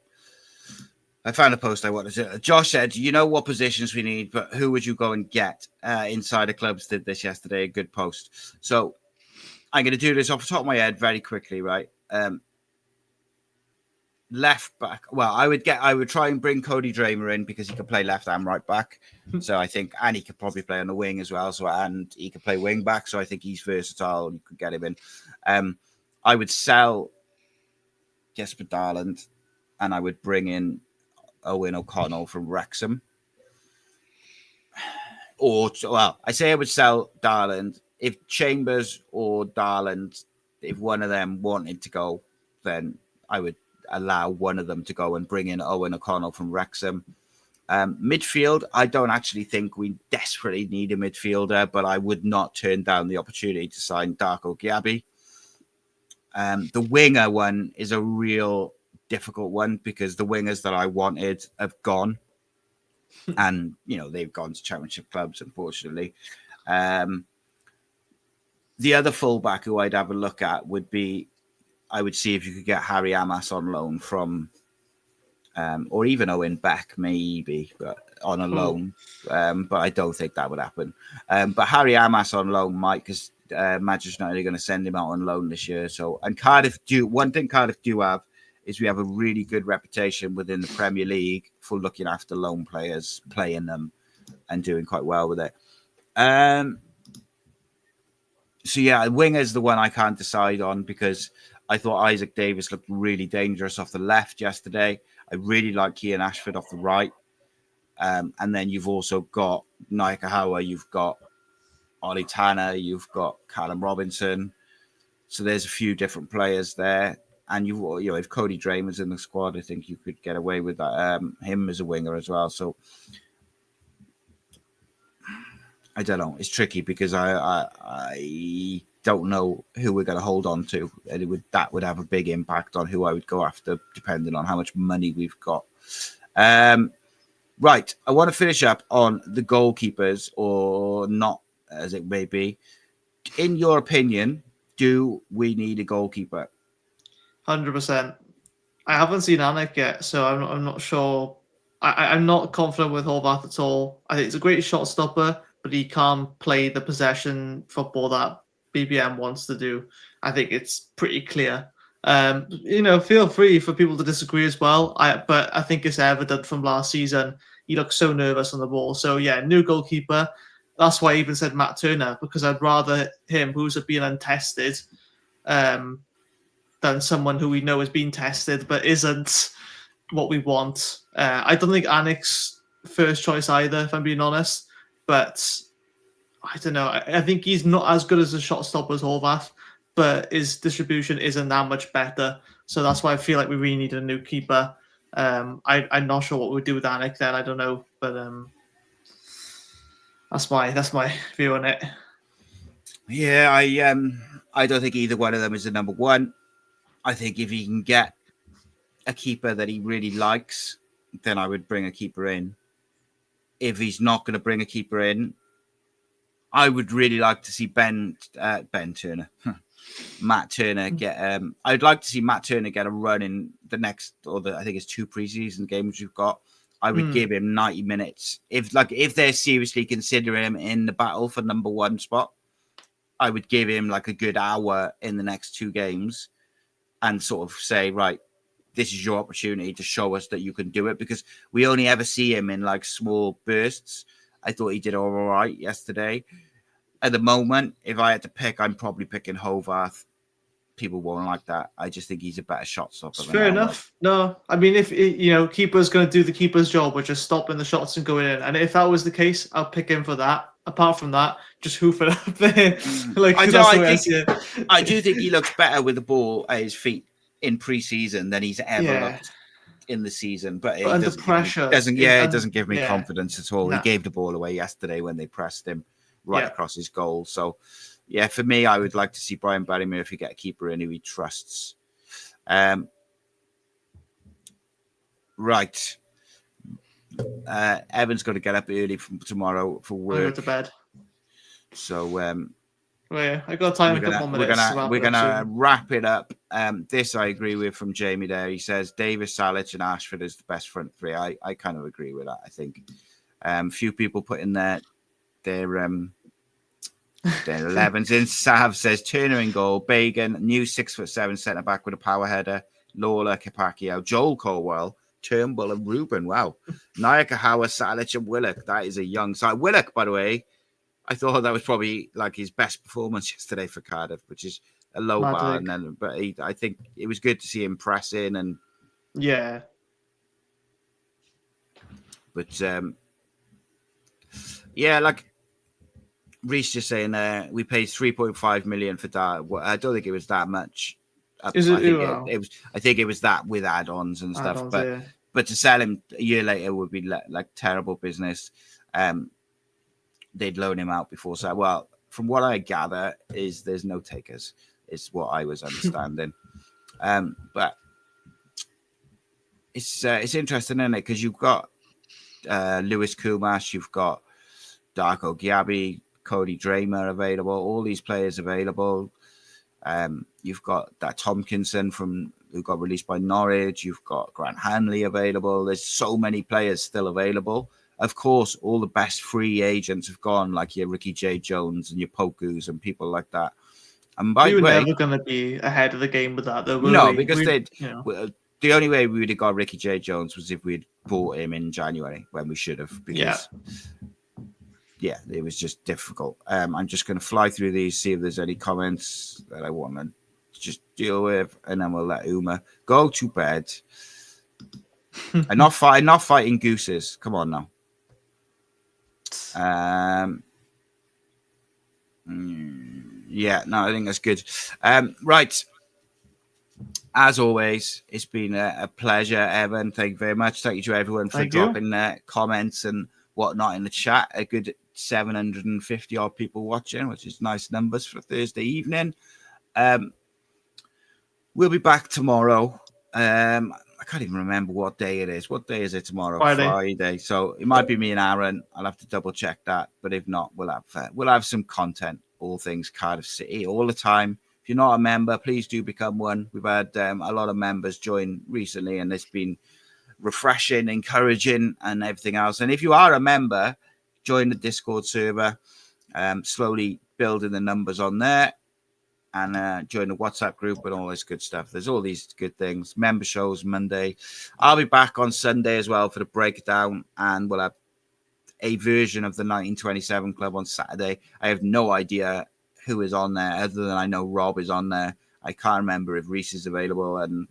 I found a post I wanted to. Josh said, "You know what positions we need, but who would you go and get?" Insider Clubs did this yesterday. A good post. So I'm going to do this off the top of my head very quickly, right? Left back. Well, I would try and bring Cody Dramer in because he can play left and right back. So I think, and he could probably play on the wing as well. And he could play wing back. So I think he's versatile. You could get him in. I would sell Jesper Darland, and I would bring in Owen O'Connell from Wrexham. I say I would sell Darland. If Chambers or Darland, if one of them wanted to go, then I would allow one of them to go and bring in Owen O'Connell from Wrexham. Midfield, I don't actually think we desperately need a midfielder, but I would not turn down the opportunity to sign Darko Gyabi. The winger one is a real difficult one because the wingers that I wanted have gone. And, they've gone to championship clubs, unfortunately. The other fullback who I'd have a look at would be, I would see if you could get Harry Amas on loan from, or even Owen Beck, maybe, but on a loan. But I don't think that would happen. But Harry Amas on loan might, because Manchester United are going to send him out on loan this year. So, and one thing Cardiff do have is we have a really good reputation within the Premier League for looking after loan players, playing them, and doing quite well with it. So yeah, winger is the one I can't decide on because I thought Isaac Davis looked really dangerous off the left yesterday. I really like Ian Ashford off the right. And then you've also got Naikahawa, you've got Ollie Tanner, you've got Callum Robinson. So there's a few different players there. And if Cody Dramer's in the squad, I think you could get away with that, him as a winger as well. So I don't know. It's tricky because I don't know who we're going to hold on to. And that would have a big impact on who I would go after, depending on how much money we've got. Right. I want to finish up on the goalkeepers, or not, as it may be. In your opinion, do we need a goalkeeper? 100%. I haven't seen Anik yet, so I'm not sure. I'm not confident with Horvath at all. I think it's a great shot stopper, but he can't play the possession football that BBM wants to do. I think it's pretty clear. Feel free for people to disagree as well. But I think it's evident from last season. He looked so nervous on the ball. So yeah, new goalkeeper. That's why I even said Matt Turner, because I'd rather him, who's been untested, than someone who we know has been tested but isn't what we want. I don't think Anik's first choice either, if I'm being honest. But I don't know. I think he's not as good as a shot stopper as Horvath, but his distribution isn't that much better. So that's why I feel like we really need a new keeper. I'm not sure what we'd do with Anik then. I don't know, but that's my view on it. Yeah, I don't think either one of them is the number one. I think if he can get a keeper that he really likes, then I would bring a keeper in. If he's not going to bring a keeper in, I would really like to see Matt Turner get. I'd like to see Matt Turner get a run in the next, I think it's 2 preseason games we've got. I would give him 90 minutes. If they're seriously considering him in the battle for number 1 spot, I would give him like a good hour in the next 2 games. And sort of say, right, this is your opportunity to show us that you can do it, because we only ever see him in like small bursts. I thought he did all right yesterday. At the moment, if I had to pick, I'm probably picking Horvath. People won't like that. I just think he's a better shot stopper. Fair enough. No, I mean, if keeper's going to do the keeper's job, which is stopping the shots and going in, and if that was the case, I'll pick him for that. apart from that, just hoof it up there. Like, I do think he looks better with the ball at his feet in pre-season than he's ever looked in the season. But under pressure, it doesn't give me confidence at all. Nah. He gave the ball away yesterday when they pressed him right across his goal. So, yeah, for me, I would like to see Brian Barry Murphy get a keeper in who he trusts. Right. Evan's got to get up early from tomorrow for work. Go to bed. So, I got time. A couple more minutes. We're gonna wrap it up. This I agree with from Jamie there. He says Davis, Salic, and Ashford is the best front three. I kind of agree with that. I think few people put in their 11s in. Sav says Turner in goal, Bagan, new 6'7" centre back with a power header, Lawler, Capaccio, Joel Colwell, Turnbull, and Ruben. Wow, Nayaka, Howard, Salic, and Willock. That is a young side. Willock, by the way, I thought that was probably like his best performance yesterday for Cardiff, which is a low bar. But I think it was good to see him pressing and But like Rhys just saying there, we paid 3.5 million for that. I don't think it was that much. I think it was that with add-ons and stuff. But to sell him a year later would be like terrible business. They'd loan him out before. So, well, from what I gather, is there's no takers. Is what I was understanding. But it's interesting, isn't it? Because you've got Lewis Kumash, you've got Darko Gyabi, Cody Dramer available. All these players available. You've got that Tompkinson who got released by Norwich. You've got Grant Hanley available. There's so many players still available. Of course, all the best free agents have gone, like your Ricky J. Jones and your Pokus and people like that. And by the way, never going to be ahead of the game with that, though. Because the only way we would have got Ricky J. Jones was if we'd bought him in January when we should have. Because, it was just difficult. I'm just going to fly through these, see if there's any comments that I want to just deal with, and then we'll let Uma go to bed. I'm not fighting gooses. Come on now. I think that's good. Right. As always, it's been a pleasure, Evan. Thank you very much. Thank you to everyone for dropping comments and whatnot in the chat. A good 750 odd people watching, which is nice numbers for Thursday evening. We'll be back tomorrow. I can't even remember what day it is. What day is it tomorrow? Friday. So it might be me and Aaron. I'll have to double check that. But if not, we'll have some content, all things Cardiff City, all the time. If you're not a member, please do become one. We've had a lot of members join recently, and it's been refreshing, encouraging, and everything else. And if you are a member, join the Discord server. Slowly building the numbers on there. And join the WhatsApp group and all this good stuff. There's all these good things. Member shows Monday. I'll be back on Sunday as well for the breakdown, and we'll have a version of the 1927 Club on Saturday. I have no idea who is on there, other than I know Rob is on there. I can't remember if Rhys is available, and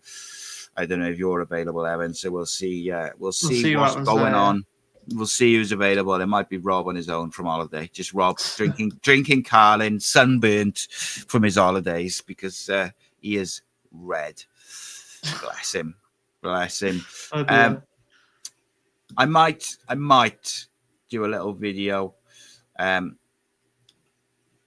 I don't know if you're available, Evan. So we'll see. We'll see what's going on. We'll see who's available. There might be Rob on his own from holiday. Just Rob drinking Carlin, sunburnt from his holidays because he is red. Bless him. I might do a little video,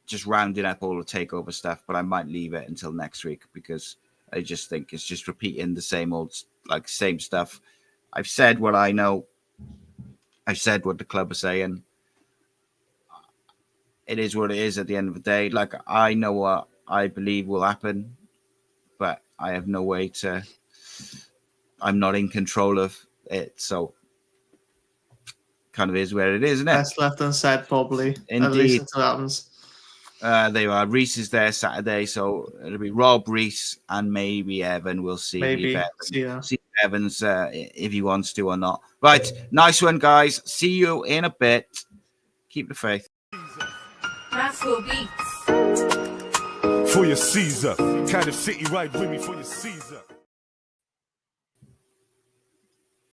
just rounding up all the takeover stuff, but I might leave it until next week because I just think it's just repeating the same stuff. I've said what I know. I've said what the club are saying. It is what it is at the end of the day. Like, I know what I believe will happen, but I have no way to... I'm not in control of it, so kind of is where it is, isn't it? Best left unsaid, probably. Indeed. At least until it happens. There are. Rhys is there Saturday, so it'll be Rob, Rhys, and maybe Evan. We'll see. Maybe. See Evans if he wants to or not. Right. Nice one, guys. See you in a bit. Keep the faith. Rascal Beats. For your Caesar. Cardiff City, right with me for your Caesar.